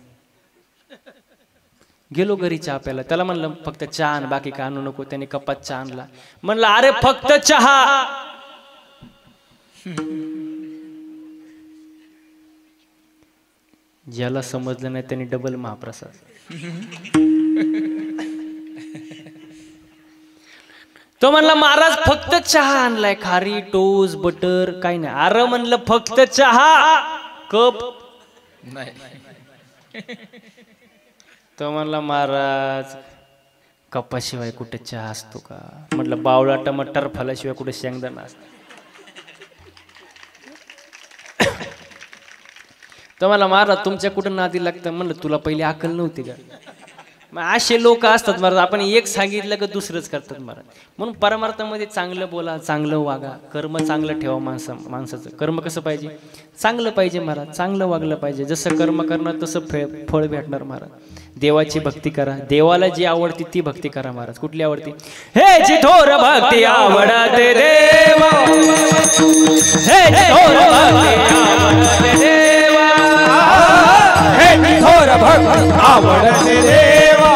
गेलो घरी चहा प्यायला, त्याला म्हणलं फक्त चहा आण, बाकी काय आणू नको. त्याने कपात चहा आणला. म्हणलं अरे फक्त चहा. ज्याला समजलं नाही त्याने डबल महाप्रसाद. तो म्हणला महाराज फक्त चहा आणलाय, खारी टोस बटर काही नाही. अरे म्हणलं फक्त चहा, कप नाही. तो म्हणला महाराज कपाशिवाय कुठे चहा असतो का? म्हटलं बावळा टमाटर फलाशिवाय कुठे शेंगदाणा असतो? तर मला महाराज तुमच्या कुठं नादी लागतं. म्हणलं तुला पहिली अक्कल नव्हती का? मग असे लोक असतात महाराज, आपण एक सांगितलं का दुसरंच करतात महाराज. म्हणून परमार्थामध्ये चांगलं बोला, चांगलं वागा, कर्म चांगलं ठेवा. माणसाचं कर्म कसं पाहिजे? चांगलं पाहिजे महाराज, चांगलं वागलं पाहिजे. जसं कर्म करणार तसं फळ भेटणार महाराज. देवाची भक्ती करा, देवाला जी आवडती ती भक्ती करा महाराज. कुठली आवडती? हे जी थोर भक्ती आवडते देवा, हे जी थोर भक्ती आवडते देवा, हे जी थोर भक्ती आवडते देवा,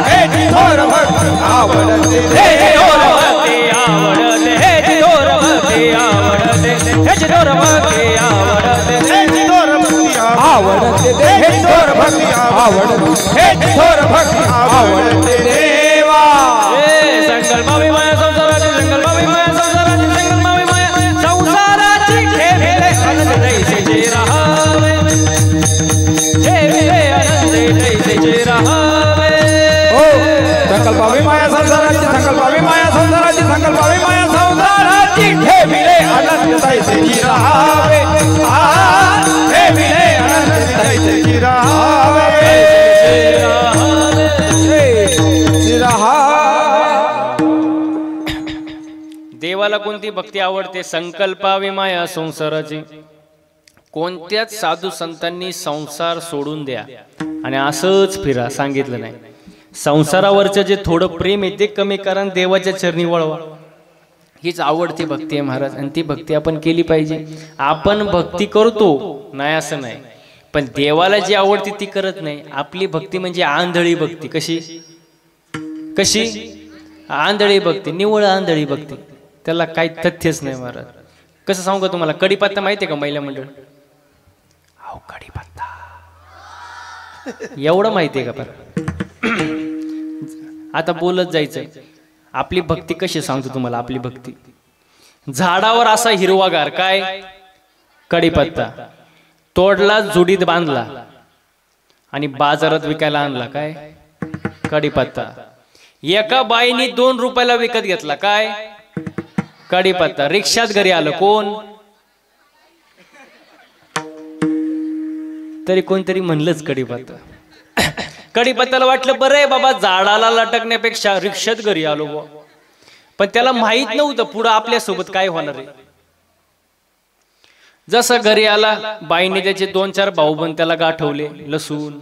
हे जी थोर भक्ती आवडते, हे जी थोर भक्ती आवडते, हे जी थोर भक्ती आवडते, हे जी थोर भक्ती आवडते, हे जी थोर भक्ती आवडते, हे जी थोर भक्ती आवडते, हे जी थोर भक्ती आवडते देवा. संकल्पावी माया संसाराची, संकल्पावी माया संसाराची, संकल्पावी माया संसाराची ठेविले आनंद जैसे राहावे, ठेविले आनंद जैसे राहावे. संकल्पावी माया संसाराची, संकल्पावी माया संसाराची, संकल्पावी माया संसाराची ठेविले आनंद जैसे राहावे, ठेविले आनंद जैसे राहावे. देवाला कोणती भक्ती आवडते? संकल्पावी माया संसाराची. कोणत्याच साधू संतांनी संसार सोडून द्या आणि असंच फिरा सांगितलं नाही. संसारावरचं जे थोडं प्रेम आहे ते कमी करा, देवाच्या चरणी वळवा. हीच आवडती भक्ती आहे महाराज, आणि ती भक्ती आपण केली पाहिजे. आपण भक्ती करतो नाही असं नाही, पण देवाला जी आवडती ती करत नाही. आपली भक्ती म्हणजे आंधळी भक्ती. कशी कशी? आंधळी भक्ती, निव्वळ आंधळी भक्ती. त्याला काही तथ्यच नाही महाराज. कसं सांगू का तुम्हाला? कढीपत्ता माहितीये का महिला मंडळ? अहो कढीपत्ता एवढं माहितीये का? पर आता बोलत जायचं. आपली भक्ती कशी सांगतो तुम्हाला? आपली भक्ती झाडावर असा हिरवागार काय? कढीपत्ता. तोडला, जुडीत बांधला आणि बाजारात विकायला आणला काय? कढीपत्ता. एका बाईनी 2 रुपयाला विकत घेतला काय? कढीपत्ता. रिक्षात घरी आलं कोण? तरी कोणतरी म्हणलंच कढीपत्ता. कढीपत्त्याला वाटलं बरं आहे बाबा, झाडाला लटकण्यापेक्षा रिक्षात घरी आलो बुवा. पण त्याला माहित नव्हतं पुढं आपल्यासोबत काय होणार आहे. जसं घरी आला, बाईने त्याचे 2-4 भाऊबंद त्याला गाठवले, लसूण.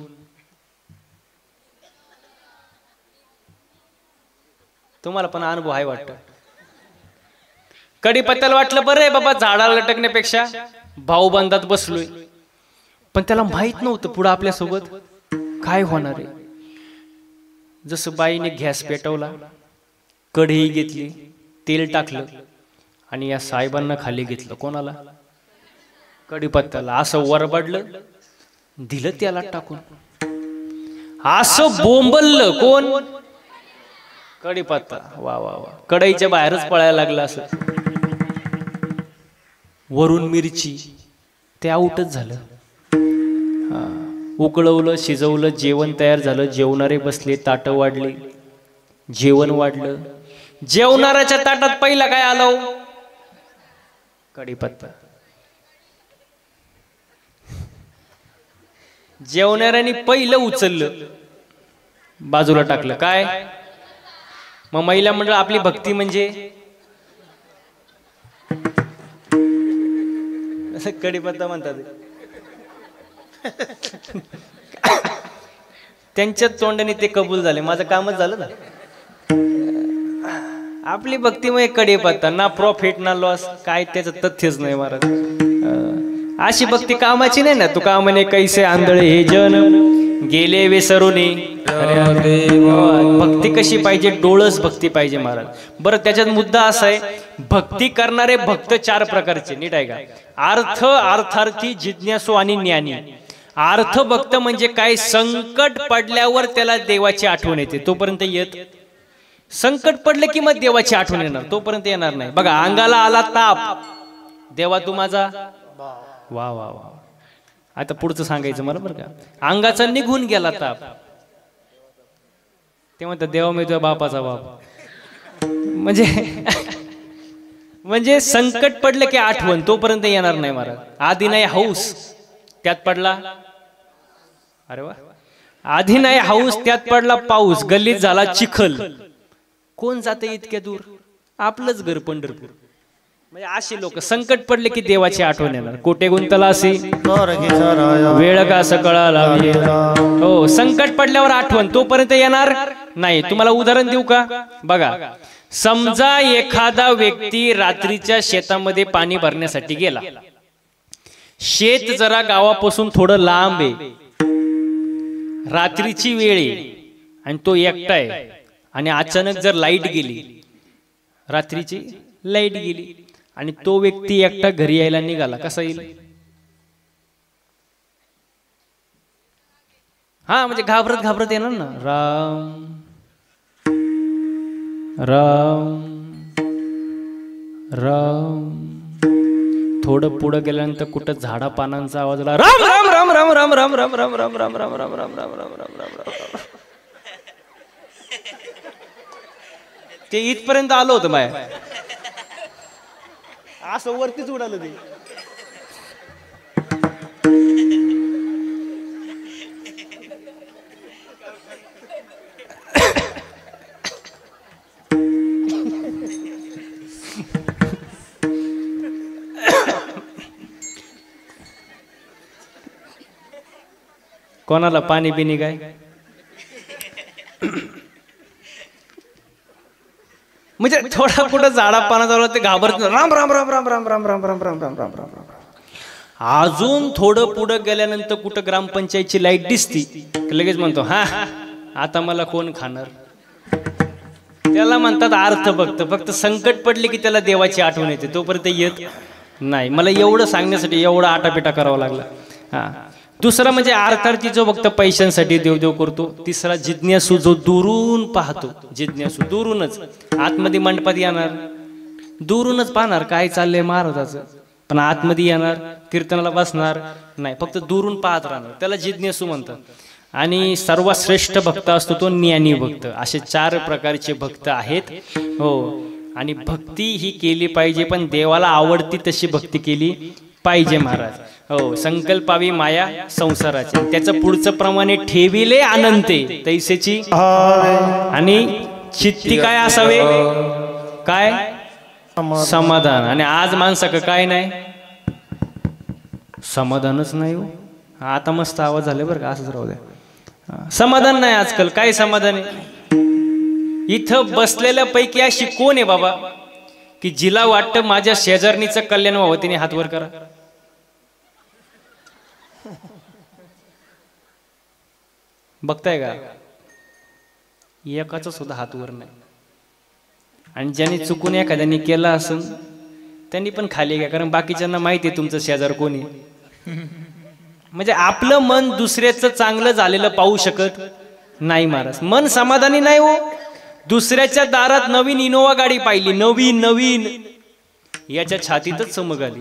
तुम्हाला पण अनुभव आहे वाटतं. कढीपत्त्याला वाटलं बरं आहे बाबा, झाडाला लटकण्यापेक्षा भाऊबंदात बसलोय. पण त्याला माहित नव्हतं पुढं आपल्यासोबत काय होणार आहे. जसं बाईने गॅस पेटवला, कढई घेतली, तेल टाकलं आणि या साहेबांना खाली घेतलं. कोणाला? कढीपत्त्याला. असं वरबडलं, दिलं त्याला टाकून. असं बोंबललं कोण? कढीपत्ता. वा वा वा. कढईच्या बाहेरच पळायला लागला. असं वरून मिरची. ते आउटच झालं. उकळवलं, शिजवलं, जेवण तयार झालं. जेवणारे बसले, ताटं वाढले, जेवण वाढलं. जेवणाऱ्याच्या ताटात पहिला काय आलं? कढीपत्ता. जेवणाऱ्याने पहिलं उचललं, बाजूला टाकलं काय? मग महिला मंडळ आपली भक्ती म्हणजे कढीपत्ता म्हणतात. त्यांच्या तोंडाने ते कबूल झाले. माझं कामच झालं ना. आपली भक्ती म्हणजे कढीपत्ता. ना प्रॉफिट ना लॉस, काय त्याचं तथ्यच नाही महाराज. अशी भक्ती कामाची नाही ना. तुका म्हणे कैसे आंधळे हे जन गेले विसरूनी. भक्ती कशी पाहिजे? डोळस भक्ती पाहिजे महाराज. बरं, त्याच्यात मुद्दा असा आहे, भक्ती करणारे भक्त 4 प्रकारचे. नीट आहे का? अर्थ, अर्थार्थी, जिज्ञासू आणि ज्ञानी. अर्थ भक्त म्हणजे काय? संकट पडल्यावर त्याला देवाची आठवण येते, तोपर्यंत येत. संकट पडलं की मग देवाची आठवण येणार, तोपर्यंत येणार नाही. बघा, अंगाला आला ताप, देवा तू माझा. वा वा वा. आता पुढचं सांगायचं मला बरं का. अंगाचा निघून गेला ताप, ते म्हणतात देवा मी तुझ्या बापाचा बाप. म्हणजे संकट पडलं की आठवण, तोपर्यंत येणार नाही महाराज. आधी नाही हौस, त्यात पडला. अरे वा. आधी नाही हौस, त्यात पडला पाऊस, गल्लीत झाला चिखल. कोण जाते इतक्या दूर? आपलंच घर पंढरपूर. म्हणजे अशी लोक संकट पडले की देवाची आठवण येणार. कोटे गुंतला असे वेळ का असं कळाला. हो, संकट पडल्यावर आठवण, तोपर्यंत येणार नाही. तुम्हाला उदाहरण देऊ का? बघा, समजा एखादा व्यक्ती रात्रीच्या शेतामध्ये पाणी भरण्यासाठी गेला. शेत जरा गावापासून थोडं लांब आहे, रात्रीची वेळ आहे आणि तो एकटा आहे आणि अचानक जर लाईट गेली, रात्रीची लाईट गेली आणि तो व्यक्ती एकटा घरी यायला निघाला, कसा येईल? हा, म्हणजे घाबरत घाबरत येणार ना. राम राम राम. थोडं पुढे गेल्यानंतर कुठं झाडा पानांचा आवाज आला. राम राम राम राम राम राम राम राम राम राम राम राम राम राम राम राम राम राम. ते इथपर्यंत आलो होतं माया, असं वरतीच उडालं ते. कोणाला पाणी पिणी काय? म्हणजे थोडा कुठं झाडा पाना झाला ते घाबरत राम राम राम राम राम राम राम राम राम राम राम राम राम. अजून थोडं पुढं गेल्यानंतर कुठं ग्रामपंचायतची लाईट दिसती, लगेच म्हणतो हा आता मला कोण खाणार. त्याला म्हणतात अर्थ भक्त. फक्त संकट पडले की त्याला देवाची आठवण येते, तोपर्यंत येत नाही, मला एवढं सांगण्यासाठी एवढा आटापिटा करावा लागला. हा, दुसरा म्हणजे अर्थार्थी जो फक्त पैशांसाठी देवदेव करतो. तिसरा जिज्ञासू जो दुरून पाहतो. जिज्ञासू दुरूनच, आतमध्ये मंडपात येणार, दुरूनच पाहणार काय चाललंय महाराजाचं, पण आतमध्ये येणार, कीर्तनाला बसणार नाही, फक्त दुरून पाहत राहणार, त्याला जिज्ञासू म्हणतात. आणि सर्वात श्रेष्ठ भक्त असतो तो ज्ञानी भक्त. असे 4 प्रकारचे भक्त आहेत. हो, आणि भक्ती ही केली पाहिजे, पण देवाला आवडती तशी भक्ती केली पाहिजे महाराज. हो, संकल्पावी माया संसाराची, त्याचं पुढचं प्रमाणे ठेविले अनंते तैसेची, आणि चित्ती काय असावे, काय समाधान. आणि आज माणसाकडे काय नाही, समाधानच नाही. हो, आता मस्त आवाज झाले बरं का, असंच राहू द्या. समाधान नाही आजकाल. काय समाधान आहे? इथं बसलेल्या पैकी अशी कोण आहे बाबा की जिला वाटतं माझ्या शेजारणीचं कल्याण व्हावं, तिने हात वर करा. बघताय का? एकाचा सुद्धा हात वर नाही. आणि ज्यांनी चुकून एखाद्याने केला असेल त्यांनी पण खाली घ्या, कारण बाकीच्यांना माहिती आहे तुमचं शेजार कोणी. म्हणजे आपलं मन दुसऱ्याचं चांगलं झालेलं पाहू शकत नाही महाराज. मन समाधानी नाही. हो, दुसऱ्याच्या दारात नवीन इनोवा गाडी पाहिली, नवीन याच्या छातीतच चमक आली.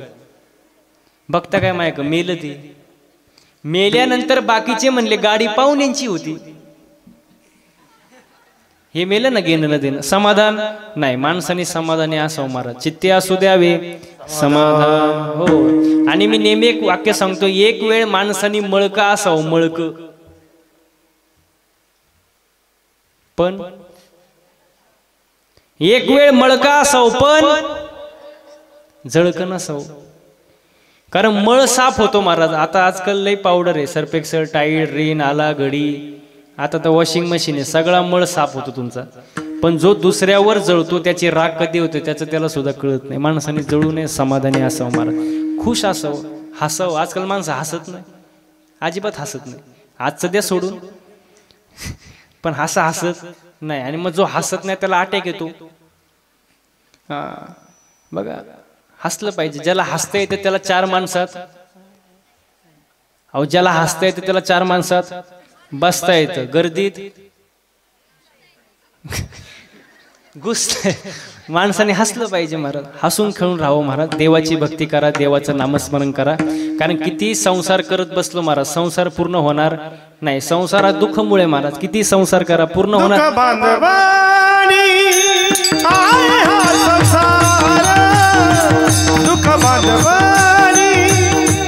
बघता काय मायक मेलं ते. मेल्यानंतर बाकीचे म्हणले गाडी पाहुण्यांची होती. हे मेलं ना, घेणं न देणं. समाधान नाही. माणसाने समाधानी असावं महाराज. चित्ते असू द्यावे समाधान. हो, आणि मी नेहमी एक वाक्य सांगतो, एक वेळ माणसाने मळका असावं, मळक, पण एक वेळ मळका असावं पण जळक नसावं. कारण मळ साफ होतो महाराज. आता आजकाल लई पावडर आहे, सर्फ एक्सेल, टाईड, रिन, आला घडी, आता तर वॉशिंग मशीन आहे, सगळा मळ साफ होतो तुमचा. पण जो दुसऱ्यावर जळतो त्याची राग कधी होते त्याचं त्याला सुद्धा कळत नाही. माणसाने जळू नये, समाधानी असावं महाराज, खुश असावं, हसावं. आजकाल माणसं हसत नाही, अजिबात हसत नाही. आजचं द्या सोडून, पण हसत नाही. आणि मग जो हसत नाही त्याला अटॅक येतो. हा बघा, हसलं पाहिजे. ज्याला हसता येते त्याला 4 माणसात, अहो ज्याला हसता येते त्याला 4 माणसात बसता येतं, गर्दीत घुसतंय. माणसाने हसलं पाहिजे महाराज, हसून खेळून राहावं महाराज. देवाची भक्ती करा, देवाचं नामस्मरण करा. कारण किती संसार करत बसलो महाराज, संसार पूर्ण होणार नाही. संसारात दुःखमुळे महाराज किती संसार करा, पूर्ण होणार. दुःख बांधवानी आहे हा संसार, दुःख बांधवानी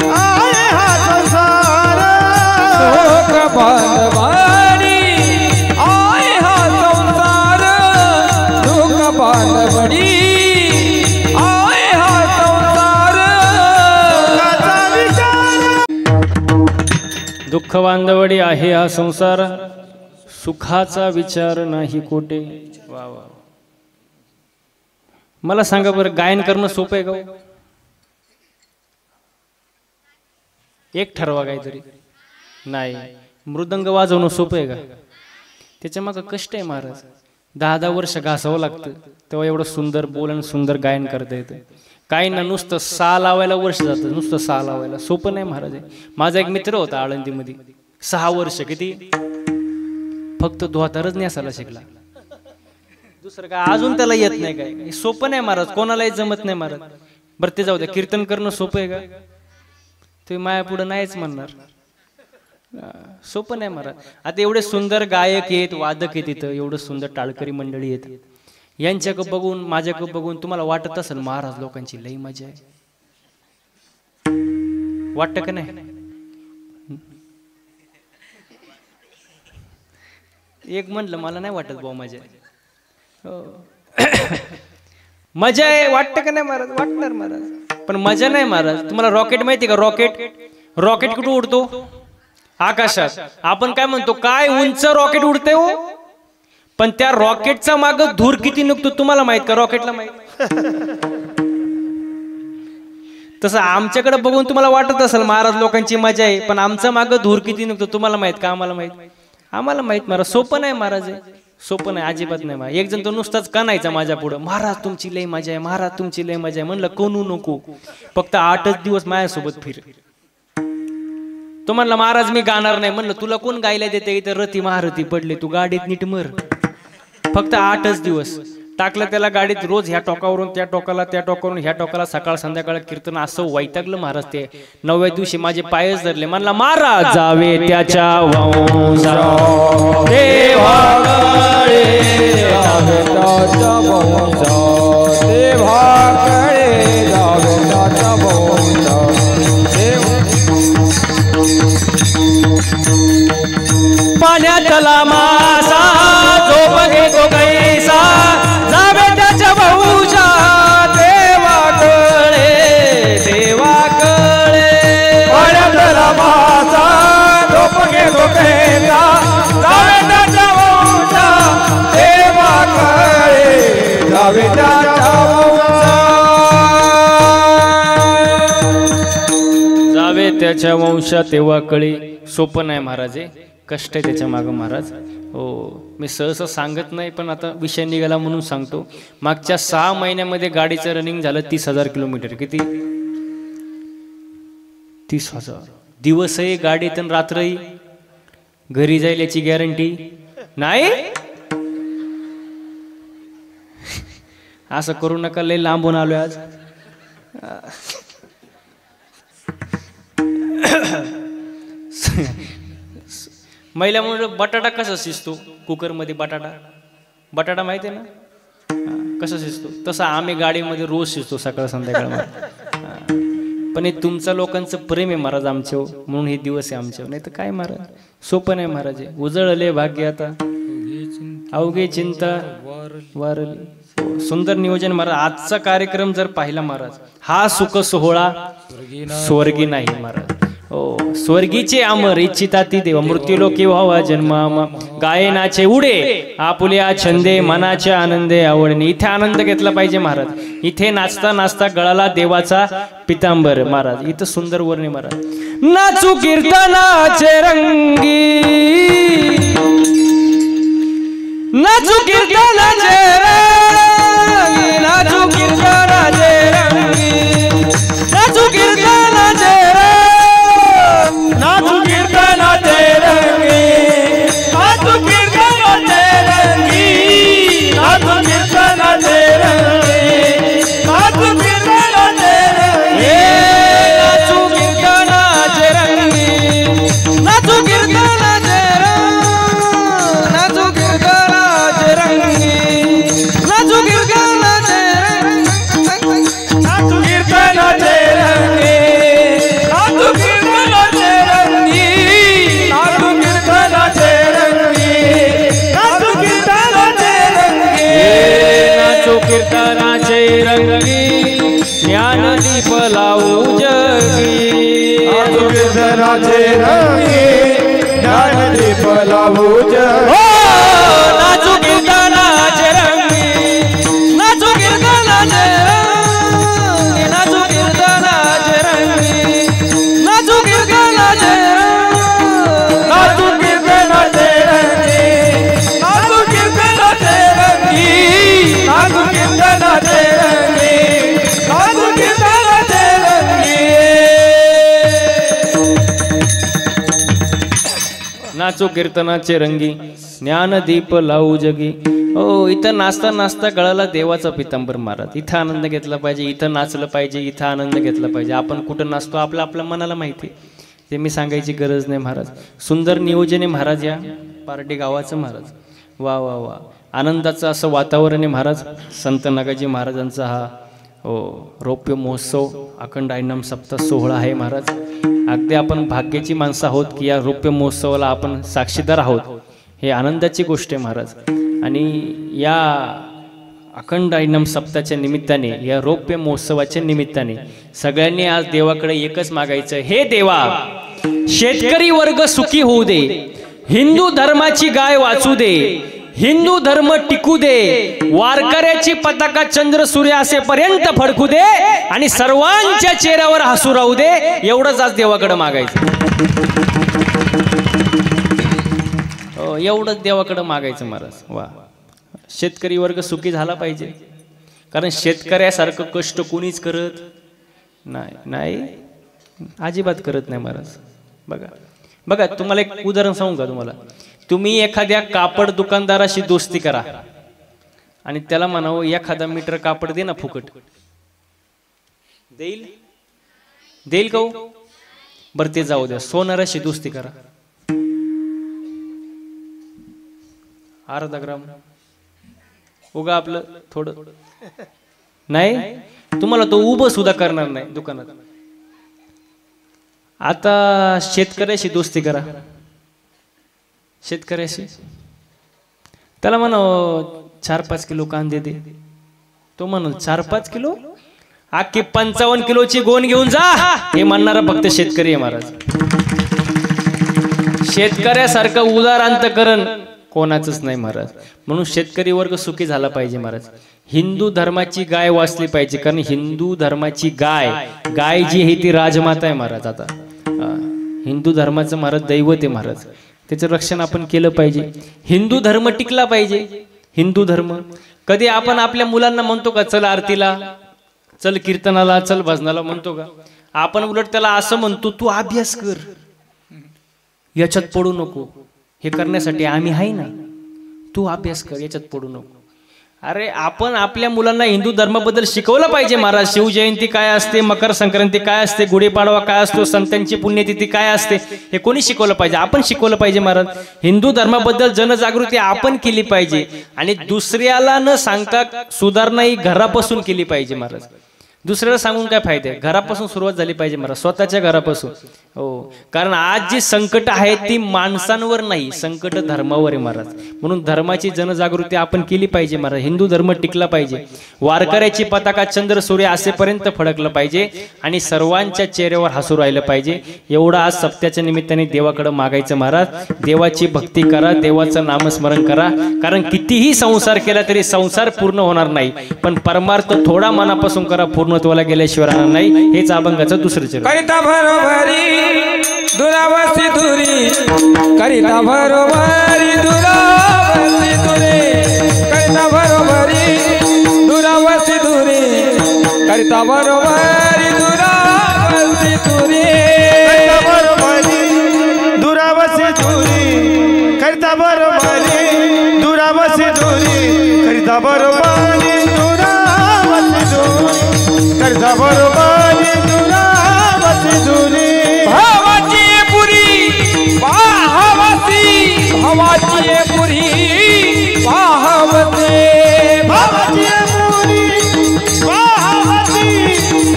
आहे हा संसार, दुःख बांधवानी आहे हा संसार. दुःख बांधवडी आहे हा संसार, सुखाचा विचार नाही कोठे. वा वा. मला सांगा बरं, गायन करणं सोपं आहे का? एक ठरवा काहीतरी. नाही. मृदंग वाजवणं सोपं आहे का? त्याच्या मागं कष्ट आहे महाराज. 10-10 वर्ष घासावं लागतं, तेव्हा एवढं सुंदर बोलणं, सुंदर गायन करता येतं. काही ना, नुसतं सा लावायला वर्ष जातं, नुसतं सा लावायला. सोपं नाही महाराज. माझा एक मित्र होता आळंदीमध्ये, 6 वर्ष किती फक्त धोतारच नेसायला शिकला, दुसरं काय अजून त्याला येत नाही. काय सोपं नाही महाराज, कोणालाही जमत नाही महाराज. बरं ते जाऊ द्या. कीर्तन करणं सोपं आहे का? तुम्ही माया पुढे नाहीच म्हणणार. सोपं नाही महाराज. आता एवढे सुंदर गायक आहेत, वादक आहेत, तिथं एवढं सुंदर टाळकरी मंडळी आहेत. यांच्याकडे बघून, माझ्याकडे बघून तुम्हाला वाटत असेल महाराज लोकांची लई मजा आहे. वाटतं का नाही? एक म्हणलं मला नाही वाटत भाऊ मजा आहे. मजा आहे, वाटतं का नाही महाराज? वाटणार महाराज, पण मजा नाही महाराज. तुम्हाला रॉकेट माहिती का? रॉकेट कुठं उडतो? आकाशात. आपण काय म्हणतो, काय उंच रॉकेट उडते हो, पण त्या रॉकेटचा माग धूर किती निघतो तुम्हाला माहित का? रॉकेटला माहित. तसं आमच्याकडे बघून तुम्हाला वाटत असेल महाराज लोकांची मजा आहे, पण आमचा माग धूर किती निघतो तुम्हाला माहित का? आम्हाला माहित. आम्हाला माहित महाराज. सोपं नाही महाराज, सोपं नाही, अजिबात नाही. एक जण तो नुसताच कानायचा माझ्या पुढं, महाराज तुमची लय मजा आहे, महाराज तुमची लय मजा आहे. म्हणलं कोणू नको, फक्त 8च दिवस माझ्यासोबत फिर. तो म्हणला महाराज मी गाणार नाही. म्हणलं तुला कोण गायला देते, इथं रती महारथी पडले, तू गाडीत नीट मर. फक्त 8च दिवस टाकलं त्याला गाडीत, रोज ह्या टोकावरून त्या टोकाला, त्या टोकावरून ह्या टोकाला, सकाळ संध्याकाळ कीर्तन. असं वैतागलं महाराज ते. 9व्या दिवशी माझे पायच धरले. म्हणला महाराज जावे त्याच्या वंशा देवाकडे, जावे त्याच्या वंशा देवाकडे, जावे त्याच्या वंशा पाण्यातला मासा जो बघेतो कैसा, जावे त्याच्या वंशा देवाकडे, देवाकडे. पाण्यातला मासा जो बघेतो कैसा, जावे त्याच्या वंशा देवाकडे, जावे त्याच्या वंशा. जावे त्याच्या वंशा देवाकडे. सोपं नाही महाराज, कष्ट आहे त्याच्या मागं महाराज. हो, मी सहसा सांगत नाही, पण आता विषय निघाला म्हणून सांगतो. मागच्या 6 महिन्यामध्ये गाडीचं रनिंग झालं 30,000 किलोमीटर. किती? 30,000. दिवसही गाडीत आणि रात्रही. घरी जाईल याची गॅरंटी नाही. असं करू नका, लय लांबून आलोय आज. महिला म्हणून बटाटा कसा शिजतो कुकरमध्ये, बटाटा माहिती आहे ना कसा शिजतो, तसा आम्ही गाडीमध्ये रोज शिजतो सकाळ संध्याकाळ. पण हे तुमच्या लोकांचं प्रेम आहे महाराज आमच्यावर, म्हणून हे दिवस आहे आमच्यावर. नाही तर काय महाराज, सोपं नाही महाराज. उजळले भाग्य आता अवघे चिंता वारली. सुंदर नियोजन महाराज. आजचा कार्यक्रम जर पाहिला महाराज, हा सुख सोहळा स्वर्गी नाही महाराज. हो, स्वर्गीचे अमर इच्छिता ती देव, मृत्यूलोकी व्हावा जन्म. गायनाचे उडे आपुल्या छंदे, मनाच्या आनंदे आवडणे. इथे आनंद घेतला पाहिजे महाराज. इथे नाचता नाचता गळाला देवाचा पितांबर महाराज. इथं सुंदर वर्णे महाराज. नाचू कीर्तनाचे रंगी, नाचू कीर्तनाचे रंगी, नाचू कीर्तनाचे रंगी, नाचू कीर्तनाचे रंगी, नाचू कीर्तनाचे रंगी, नाचू कीर्तनाचे रंगी, नाचू कीर्तनाचे रंगी, नाचू कीर्तनाचे रंगी, नाचू कीर्तनाचे रंगी, नाचू कीर्तनाचे रंगी, नाचू कीर्तनाचे रंगी, नाचू कीर्तनाचे रंगी, नाचू कीर्तनाचे रंगी, नाचू कीर्तनाचे रंगी, नाचू कीर्तनाचे रंगी, नाचू कीर्तनाचे रंगी, नाचू कीर्तनाचे रंगी, ज्ञानदीप लावू जगी. नाचू कीर्तनाचे रंगी, ज्ञानदीप लावू जगी. नाचू कीर्तनाचे रंगी, नाचू कीर्तनाचे रंगी, नाचू कीर्तनाचे रंगी, नाचू कीर्तनाचे रंगी, नाचू कीर्तनाचे रंगी, नाचू कीर्तनाचे रंगी, नाचू कीर्तनाचे रंगी, नाचू कीर्तनाचे रंगी. नाचू कीर्तनाचे रंगी, ज्ञानदीप लावू जगी. हो, इथं नाचता नाचता गळाला देवाचा पितांबर महाराज. इथं आनंद घेतला पाहिजे, इथं नाचलं पाहिजे, इथं आनंद घेतला पाहिजे. आपण कुठं नाचतो आपल्या मनाला माहिती, ते मी सांगायची गरज नाही महाराज. सुंदर नियोजन आहे महाराज या पार्टी गावाचं महाराज. वा वा वा, आनंदाचं असं वातावरण आहे महाराज. संत नागाजी महाराजांचा हा रौप्य महोत्सव अखंड आईनाम सप्ताह सोहळा आहे महाराज. अगदी आपण भाग्याची माणसं आहोत की या रौप्य महोत्सवाला आपण साक्षीदार आहोत. हे आनंदाची गोष्ट आहे महाराज. आणि या अखंड आईनाम सप्ताहाच्या निमित्ताने, या रौप्य महोत्सवाच्या निमित्ताने सगळ्यांनी आज देवाकडे एकच मागायचं, हे देवा शेतकरी वर्ग सुखी होऊ दे, हिंदू धर्माची गाय वाचू दे, हिंदू धर्म टिकू दे, वारकऱ्याची पताका चंद्र सूर्य असेपर्यंत फडकू दे आणि सर्वांच्या चेहऱ्यावर हसू राहू दे. एवढंच आज देवाकडे मागायचं. हो, एवढंच देवाकडे मागायचं महाराज. वा, शेतकरी वर्ग सुखी झाला पाहिजे, कारण शेतकऱ्यासारखं कष्ट कोणीच करत नाही. नाही, अजिबात करत नाही महाराज. बघा बघा, तुम्हाला एक उदाहरण सांगू का तुम्हाला. तुम्ही एखाद्या कापड दुकानदाराशी दोस्ती करा आणि त्याला म्हणावं एखादा मीटर कापड दे ना फुकट, देईल? देईल का? बरं ते जाऊ द्या. सोनाराशी दोस्ती करा, अर्धा ग्राम उगा आपलं थोडं, नाही तुम्हाला तो उभं सुद्धा करणार नाही दुकानात. आता शेतकऱ्याशी दोस्ती करा, शेतकऱ्याशी त्याला म्हणा 4-5 किलो कांदे दे, तो म्हणून 4-5 किलो अख्खी 55 किलोची गोण घेऊन जा, हे म्हणणारा फक्त शेतकरी आहे महाराज. शेतकऱ्यासारखं उदार अंतकरण कोणाचंच नाही महाराज. म्हणून शेतकरी वर्ग सुखी झाला पाहिजे महाराज. हिंदू धर्माची गाय वाचली पाहिजे, कारण हिंदू धर्माची गाय जी आहे ती राजमाता आहे महाराज. आता हिंदू धर्माचं महाराज दैवत आहे महाराज, त्याचं रक्षण आपण केलं पाहिजे. हिंदू धर्म टिकला पाहिजे. हिंदू धर्म कधी आपण आपल्या मुलांना म्हणतो का चल आरतीला, चल कीर्तनाला, चल भजनाला म्हणतो का? आपण उलट त्याला असं म्हणतो तू अभ्यास कर, याच्यात पडू नको, हे करण्यासाठी आम्ही आहे ना, तू अभ्यास कर, याच्यात पडू नको. अरे आपण आपल्या मुलांना हिंदू धर्माबद्दल शिकवलं पाहिजे महाराज. शिवजयंती काय असते, मकर संक्रांती काय असते, गुढीपाडवा काय असतो, संतांची पुण्यतिथी काय असते, हे कोणी शिकवलं पाहिजे? आपण शिकवलं पाहिजे महाराज. हिंदू धर्माबद्दल जनजागृती आपण केली पाहिजे आणि दुसऱ्याला न सांगता सुधारणा ही घरापासून केली पाहिजे महाराज. दुसऱ्याला सांगून काय फायदा आहे? घरापासून सुरुवात झाली पाहिजे महाराज, स्वतःच्या घरापासून. हो, कारण आज जी संकट आहेत ती माणसांवर नाही, संकट धर्मावर आहे महाराज. म्हणून धर्माची जनजागृती आपण केली पाहिजे महाराज. हिंदू धर्म टिकला पाहिजे. वारकऱ्याची पताका चंद्र सूर्य असेपर्यंत फडकलं पाहिजे आणि सर्वांच्या चेहऱ्यावर हसू राहिलं पाहिजे. एवढं आज सप्त्याच्या निमित्ताने देवाकडे मागायचं महाराज. देवाची भक्ती करा, देवाचं नामस्मरण करा, कारण कितीही संसार केला तरी संसार पूर्ण होणार नाही, पण परमार्थ थोडा मनापासून करा, पूर्णत्वाला गेल्याशिवाय राहणार नाही. हेच अभंगाचं दुसरं चरण. करिता बरोबरी दुरावसी दुरी, करिता बरोबरी दुरावसी दुरी, करिता बरोबरी दुरावसी दुरी, करिता बरोबरी दुरावसी दुरी, करिता बरोबरी दुरावसी दुरी, करिता बरोबरी दुरावसी दुरी, करिता बरोबरी दुरावसी दुरी, करिता बरोबरी दुरावसी दुरी. भावाची पुरी भावासी, भावाची पुरी भावते, भावाची पुरी भावाची,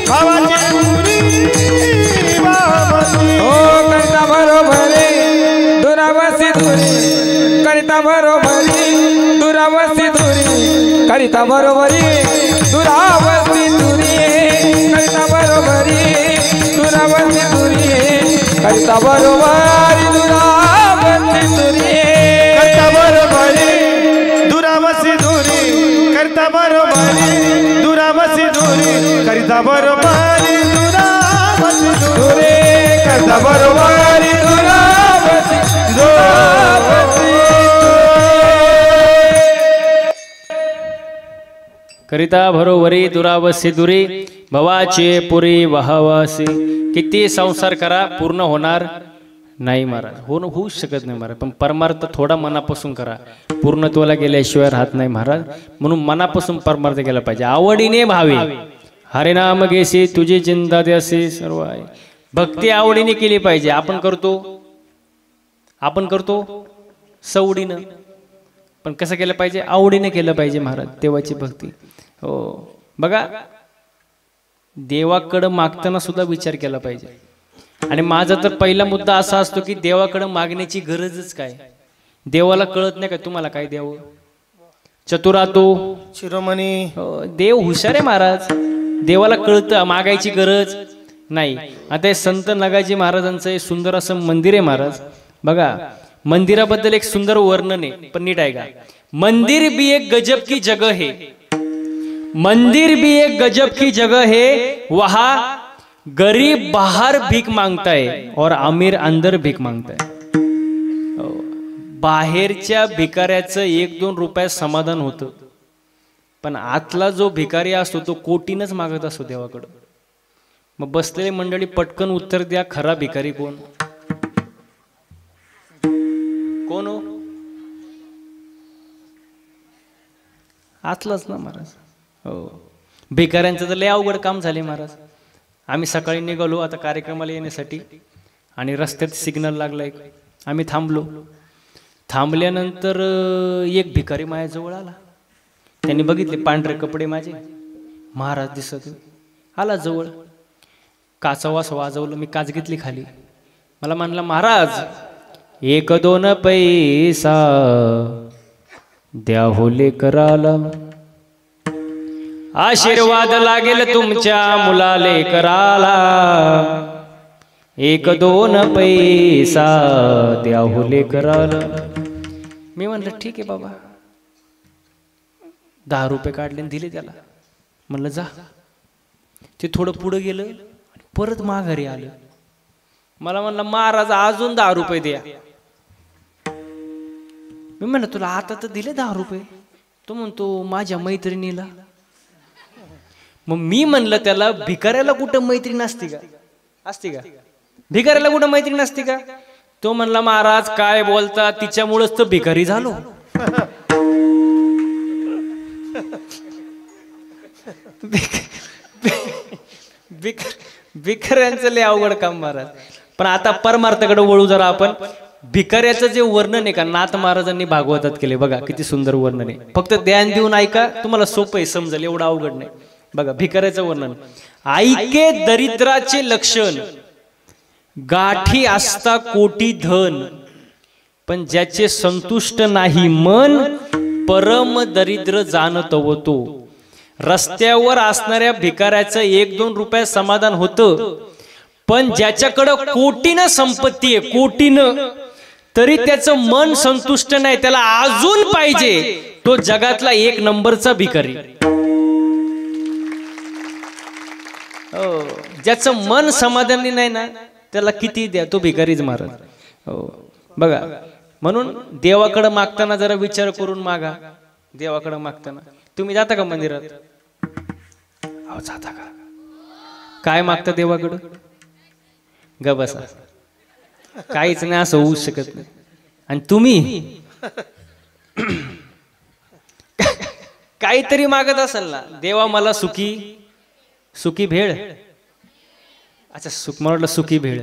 भावाची पुरी भावाची. ओ करिता बरोबरी दुरावसी दुरी, करिता बरोबरी दुरावसी दुरी, करिता बरोबरी दुरावसी दुरी, करिता बरोबरी दुरावसी दुरी, करिता बरोबरी दुरावसी दुरी, करता बरोबरी दुरावसी दुरी, करता बरोबरी दुरावसी दुरी, करिता बरोबरी दुरावसी दुरी, करता बरोबरी दुरावसी दुरावसी. करिता भरोवरी दुरावसी दुरी, भवाचे पुरी वहावासी. किती संसार करा, पूर्ण होणार नाही महाराज, होऊच शकत नाही महाराज. पण परमार्थ थोडा मनापासून करा, पूर्णत्वाला गेल्याशिवाय राहत नाही महाराज. म्हणून मनापासून परमार्थ केला पाहिजे. आवडीने भावे हरिनाम घेसी, तुझी चिंता द्यासी सर्व आहे. भक्ती आवडीने केली पाहिजे. आपण करतो सवडीनं, पण कसं केलं पाहिजे? आवडीने केलं पाहिजे महाराज देवाची भक्ती. हो, बघा देवाकडं मागताना सुद्धा विचार केला पाहिजे. आणि माझा तर पहिला मुद्दा असा असतो की देवाकडं मागण्याची गरजच काय? देवाला कळत नाही का तुम्हाला काय द्यावं? चतुरातो शिरोमणी. देव हुशार आहे महाराज, देवाला कळतं मागायची गरज नाही. आता हे संत नगाजी महाराजांचं हे सुंदर असं मंदिर आहे महाराज. बघा मंदिराबद्दल एक सुंदर वर्णन आहे, पण नीट ऐका. मंदिर भी एक गजब की जगह है, मंदिर भी एक गजब की जगह है, वहां गरीब बाहर भीख मांगता है और अमीर अंदर भीख मांगता है. बाहेरच्या भिकाऱ्याचं 1-2 रुपयात समाधान होतं, पण आतला जो भिकारी असतो तो कोटीनच मागत असतो देवाकडं. मग बसलेली मंडळी पटकन उत्तर द्या, खरा भिकारी कोण? कोण हो? आतलाच ना महाराज. हो, भिकाऱ्यांचं तर लय अवघड काम झाले महाराज. आम्ही सकाळी निघालो आता कार्यक्रमाला येण्यासाठी आणि रस्त्यात सिग्नल लागलाय. आम्ही थांबल्यानंतर एक भिकारी माझ्याजवळ आला. त्यांनी बघितले पांढरे कपडे माझे, महाराज दिसत, आला जवळ, काचा वास वाजवलं. मी काच घेतली खाली. मला म्हणला, महाराज 1-2 पैसा द्या हो लेकराला, आशीर्वाद लागेल तुमच्या मुलाले कराला. 1-2 पैसा द्या हो लेकराला. मी म्हणलं ठीक आहे बाबा. 10 रुपये काढले आणि दिले त्याला. म्हणलं जा. ते थोडं पुढं गेलं, परत माघारी आलं. मला म्हणलं, महाराज अजून 10 रुपये द्या. मी म्हणलं तुला आता तर दिले 10 रुपये. तो म्हणतो माझ्या मैत्रिणीला. मग मी म्हणलं त्याला, भिकाऱ्याला कुठं मैत्रीण असते का? असते का? भिकाऱ्याला कुठं मैत्रीण असते का? तो म्हणला, महाराज काय बोलता, तिच्यामुळेच तर भिकारी झालो. भिकाऱ्यांचं लय अवघड काम महाराज. पण आता परमार्थाकडे वळू जरा आपण. भिकाऱ्याचं जे वर्णन आहे का, नाथ महाराजांनी भागवतात केले बघा, किती सुंदर वर्णन आहे. फक्त ध्यान देऊन ऐका, तुम्हाला सोपं आहे, समजेल, एवढं अवघड नाही. बघा भिकाऱ्याचं वर्णन. ऐके दरिद्राचे लक्षण, गाठी असता कोटी धन, पण ज्याचे संतुष्ट नाही मन, परम दरिद्र जाणतव तो. रस्त्यावर असणाऱ्या भिकाऱ्याचं 1-2 रुपयात समाधान होतं, पण ज्याच्याकडं कोटीनं संपत्ती आहे, कोटीनं, तरी त्याचं मन संतुष्ट नाही, त्याला अजून पाहिजे, तो जगातला 1 नंबरचा भिकारी. हो, ज्याचं मन समाधानी नाही ना, त्याला किती द्या, तो भिकारीच महाराज. हो बघा, म्हणून देवाकडे मागताना जरा विचार करून मागा. देवाकडे मागताना तुम्ही जाता का मंदिरात? अहो जाता का? काय मागता देवाकडं? ग बसा, काहीच नाही, असं होऊ शकत नाही. आणि तुम्ही काहीतरी मागत असाल ना, देवा मला सुखी भेळ. अच्छा, मला वाटलं सुखी भेळ.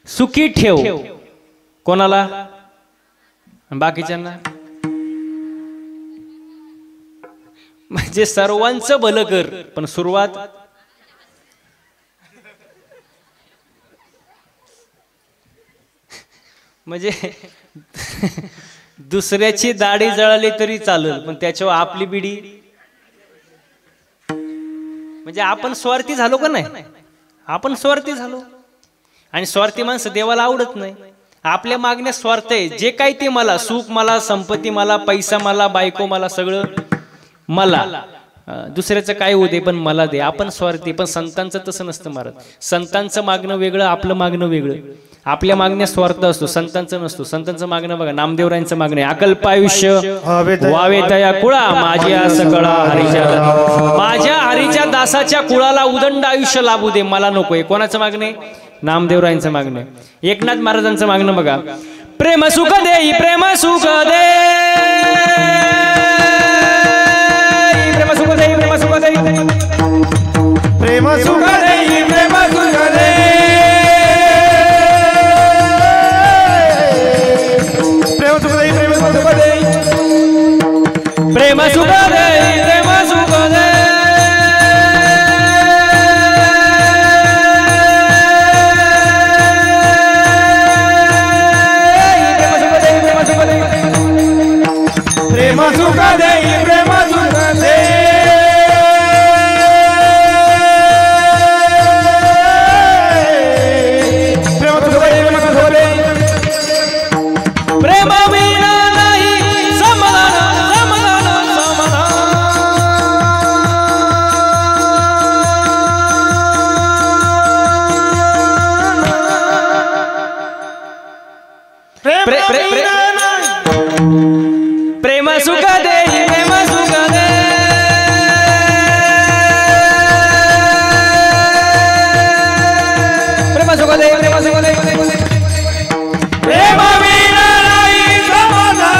सुखी ठेव कोणाला? बाकीच्यांना. म्हणजे सर्वांचं भलं कर, पण सुरुवात म्हणजे दुसऱ्याची दाढी जळाली तरी चालेल, पण त्याच्यावर आपली बिडी. म्हणजे आपण स्वार्थी झालो का नाही? आपण स्वार्थी झालो. आणि स्वार्थी माणसं देवाला आवडत नाही. आपल्या मागण्या स्वार्थ आहे. जे काही ते मला, सुख मला, संपत्ती मला, पैसा मला, बायको मला, सगळं मला, दुसऱ्याचं काय होऊ दे पण मला दे. आपण स्वार्थी. पण संतांचं तसं नसतं महाराज. संतांचं मागणं वेगळं, आपलं मागणं वेगळं. आपल्या मागण्या स्वार्थ असतो, संतांचं नसतो. संतांचं मागणं बघा, नामदेवरायांचं मागणं आहे, अकल्प आयुष्य व्हावे तया कुळा, माझ्या सकळा हरीच्या, माझ्या हरीच्या दासाच्या कुळाला उदंड आयुष्य लाभू दे, मला नकोय. कोणाचं मागणे? नामदेवरायांचं मागणं. एकनाथ महाराजांचं मागणं बघा, प्रेम सुख देई, प्रेम सुख दे, प्रेम सुख देई, प्रेम सुख देई, प्रेम सुख देई, प्रेम सुख दे, प्रेम सुख देई, प्रेम सुख देई, प्रेम सुख देई, प्रेम सुख दे, प्रेम सुख देई, प्रेम सुख दे, प्रेम सुख देई, प्रेम सुख दे, प्रेम विना नाही समाधान, समाधान, समाधान. प्रेम विना नाही दे प्रेम सुख दे प्रेम सुख दे प्रेम सुख दे प्रेम विना नाही समाधान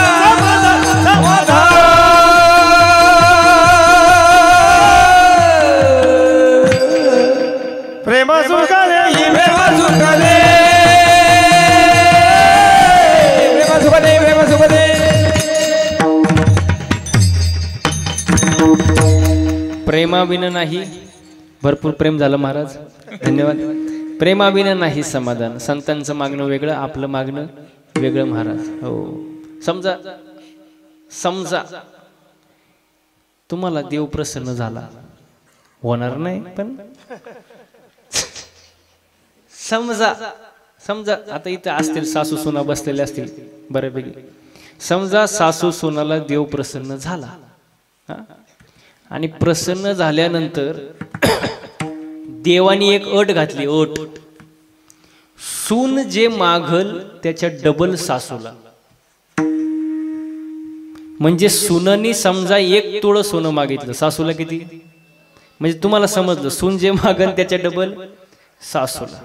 प्रेम सुख दे प्रेम सुख दे प्रेम सुख दे प्रेम सुख दे प्रेमाविना नाही भरपूर प्रेम झालं महाराज धन्यवाद प्रेमाविना नाही समाधान संतांचं मागणं वेगळं आपलं मागणं वेगळं महाराज हो समजा समजा तुम्हाला देव प्रसन्न झाला होणार नाही पण समजा समजा आता इथं असतील सासू सुना बसलेले असतील बऱ्यापैकी समजा सासू सुनाला देव प्रसन्न झाला हा आणि प्रसन्न झाल्यानंतर देवानी एक अट घातली अट सून जे मागल त्याच्या डबल सासूला म्हणजे सुनानी समजा 1 तोळं सोनं मागितलं सासूला किती म्हणजे तुम्हाला समजलं सून जे मागल त्याच्या डबल सासूला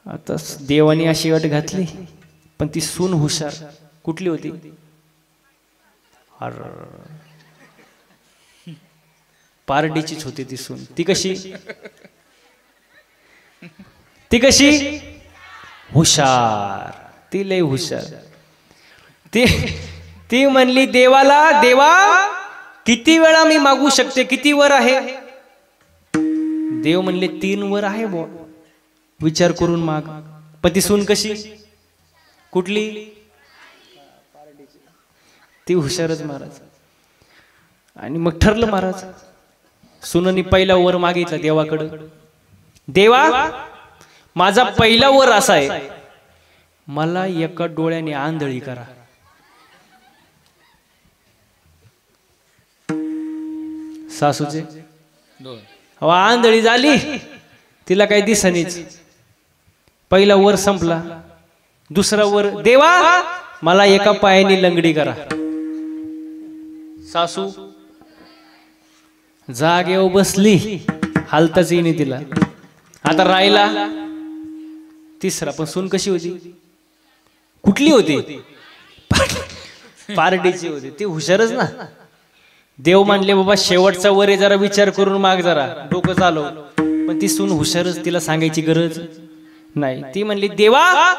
आता देवानी अशी अट घातली पण ती सून हुशार कुठली होती पारडीचीच होती ती सून ती कशी हुशार ती लय हुशार ती म्हणली देवाला देवा किती वेळा मी मागू शकते किती वर आहे देव म्हणले 3 वर आहे बो विचार करून माग पण ती सून कशी कुठली ती हुशारच महाराज आणि मग ठरलं महाराज सुननी पहिला वर मागितला देवाकडं देवा माझा पहिला वर असा आहे मला एका डोळ्याने आंधळी करा सासूचे आंधळी झाली तिला काही दिसणीच पहिला वर संपला दुसरा वर देवा मला एका पायाने लंगडी करा सासू जागेवर बसली हालताच येईन तिला आता राहिला तिसरा पण सून कशी होती कुठली होती पारडीची होती ती हुशारच ना देव मानले बाबा शेवटचा वर जरा विचार करून माग जरा डोकं चालव पण ती सून हुशारच तिला सांगायची गरज नाही ती म्हणली देवा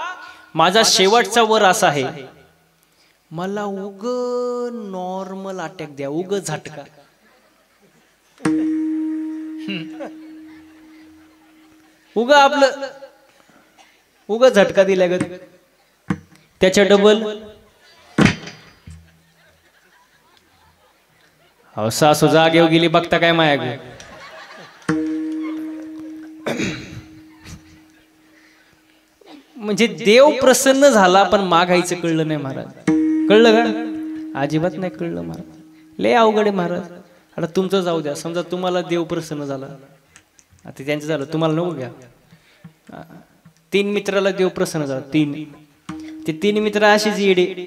माझा शेवटचा वर असा आहे मला उग नॉर्मल अटॅक द्या उग झटका उग आपलं उग झटका दिल्या ग त्याच्या डबल सासू जागेवर गेली बघता काय माया ग म्हणजे देव प्रसन्न झाला पण मागायचं कळलं नाही महाराज कळलं का अजिबात नाही कळलं महाराज लय अवघड आहे महाराज आता तुमचं जाऊ द्या समजा तुम्हाला देव प्रसन्न झाला आता त्यांचं झालं तुम्हाला नको घ्या 3 मित्राला देव प्रसन्न झाला 3 ते 3 मित्र अशीच येडे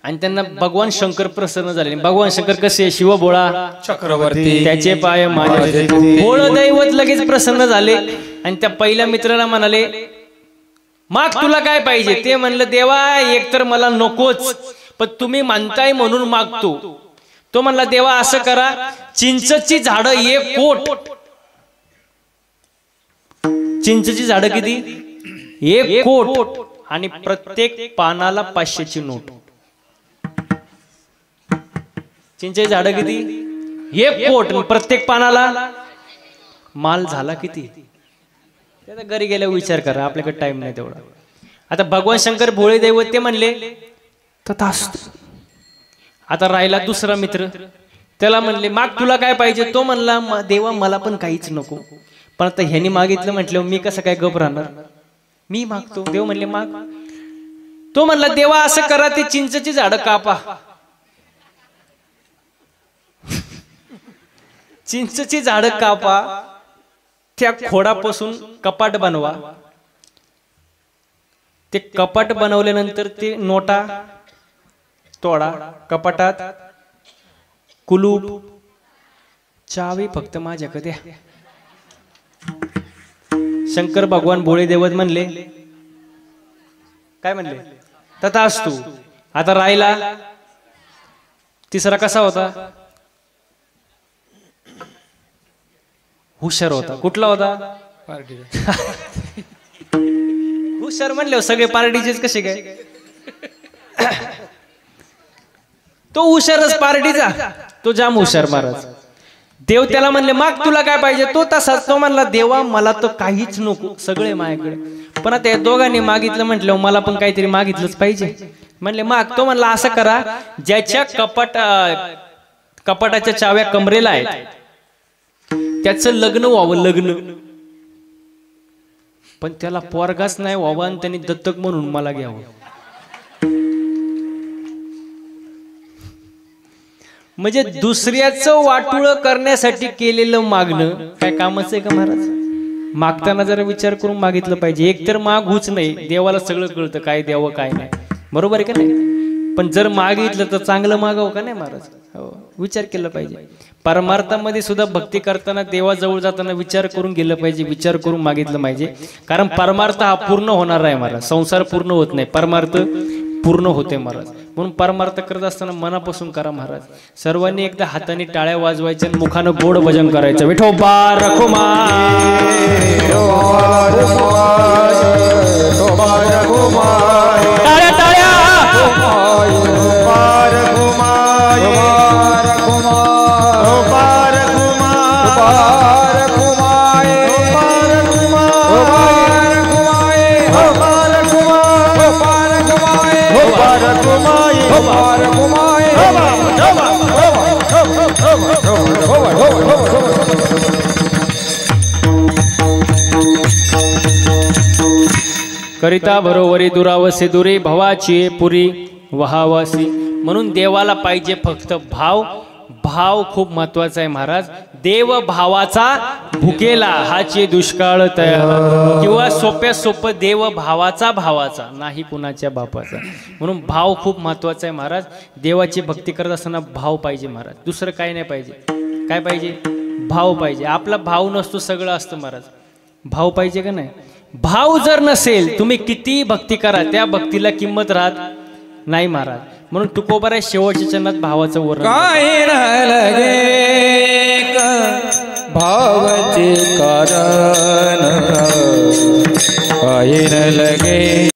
आणि त्यांना भगवान शंकर प्रसन्न झाले भगवान शंकर कसे शिवभोळा चक्रवर्ती त्याचे पाय माझे भोळ दैवत लगेच प्रसन्न झाले आणि त्या पहिल्या मित्राला म्हणाले माग तुला काय पाहिजे ते म्हणलं देवा एकतर मला नकोच पण तुम्ही म्हणताय म्हणून मागतो तो म्हणला देवा असं करा चिंचची झाडं 1 कोट चिंचची झाडं किती 1 कोट आणि प्रत्येक पानाला 500 ची नोट चिंचेची झाडं किती 1 कोट प्रत्येक पानाला माल झाला किती त्याचा घरी गेल्यावर विचार करा आपल्याकडे टाइम नाही तेवढा आता भगवान शंकर भोळे दैवत ते म्हणले तथास्तु आता राहिला दुसरा मित्र त्याला म्हणले माग तुला काय पाहिजे तो म्हणला देवा मला पण काहीच नको पण आता ह्यानी मागितलं म्हटलं मी कसं काय गप राहणार मी मागतो देव म्हणले माग तो म्हणला देवा असं करा ते चिंचची झाडं कापा चिंचची झाडं कापा त्या खोडापासून कपाट बनवा ते कपाट बनवल्यानंतर ते नोटा तोडा कपाटात कुलूप चावी फक्त माझ्याकडे द्या. शंकर भगवान भोळे देवत म्हणले काय म्हणले तथास्तु. आता राहिला तिसरा कसा होता हुशार होता. कुठला होता हुशार म्हणले सगळे पार्टीचेच कसे काय तो हुशारच पार्टीचा तो जाम हुशार महाराज. देव त्याला म्हणले माग तुला काय पाहिजे तो तसाच तो म्हणला देवा मला तर काहीच नको सगळे माझ्याकडे. पण आता या दोघांनी मागितलं म्हटलं मला पण काहीतरी मागितलंच पाहिजे म्हणले माग. तो म्हणला असं करा ज्याच्या कपाटाच्या चाव्या कमरेला आहेत त्याचं लग्न व्हावं लग्न पण त्याला पोरगाच नाही व्हावं आणि त्यांनी दत्तक म्हणून मला घ्यावं. म्हणजे दुसऱ्याचं वाटुळं करण्यासाठी केलेलं मागणं काय कामाचं आहे का महाराज. मागताना जरा विचार करून मागितलं पाहिजे. एक तर माग होच नाही देवाला सगळं कळतं काय द्यावं काय नाही बरोबर आहे का नाही. पण जर मागितलं तर चांगलं मागावं का नाही महाराज. हो विचार केला पाहिजे. परमार्थामध्ये सुद्धा भक्ती करताना देवाजवळ जाताना विचार करून गेलं पाहिजे विचार करून मागितलं पाहिजे. कारण परमार्थ हा पूर्ण होणार आहे महाराज. संसार पूर्ण होत नाही परमार्थ पूर्ण होते महाराज. म्हणून परमार्थ करत असताना मनापासून करा महाराज. सर्वांनी एकदा हाताने टाळ्या वाजवायच्या आणि मुखानं गोड भजन करायचं. विठोबा टाळ्या टाळ्या करिता बरोबरी दुरावसे दुरी भवाची पुरी वहावासी. म्हणून देवाला पाहिजे फक्त भाव. भाव खूप महत्वाचा आहे महाराज. देव भावाचा भुकेला हाचे दुष्काळ तयार किंवा सोप्या सोपं देव भावाचा नाही कुणाच्या बापाचा. म्हणून भाव खूप महत्वाचा आहे महाराज. देवाची भक्ती करत असताना भाव पाहिजे महाराज. दुसरं काही नाही पाहिजे. काय पाहिजे भाव पाहिजे. आपला भाव नसतो सगळं असतं महाराज. भाव पाहिजे का नाही. भाव जर नसेल तुम्ही किती भक्ती करा त्या भक्तीला किंमत राहत नाही महाराज. म्हणून तुकोबाराय शेवटच्या चरणात भावाचं वर्णन काय लगे भावाचे कारण काय लगे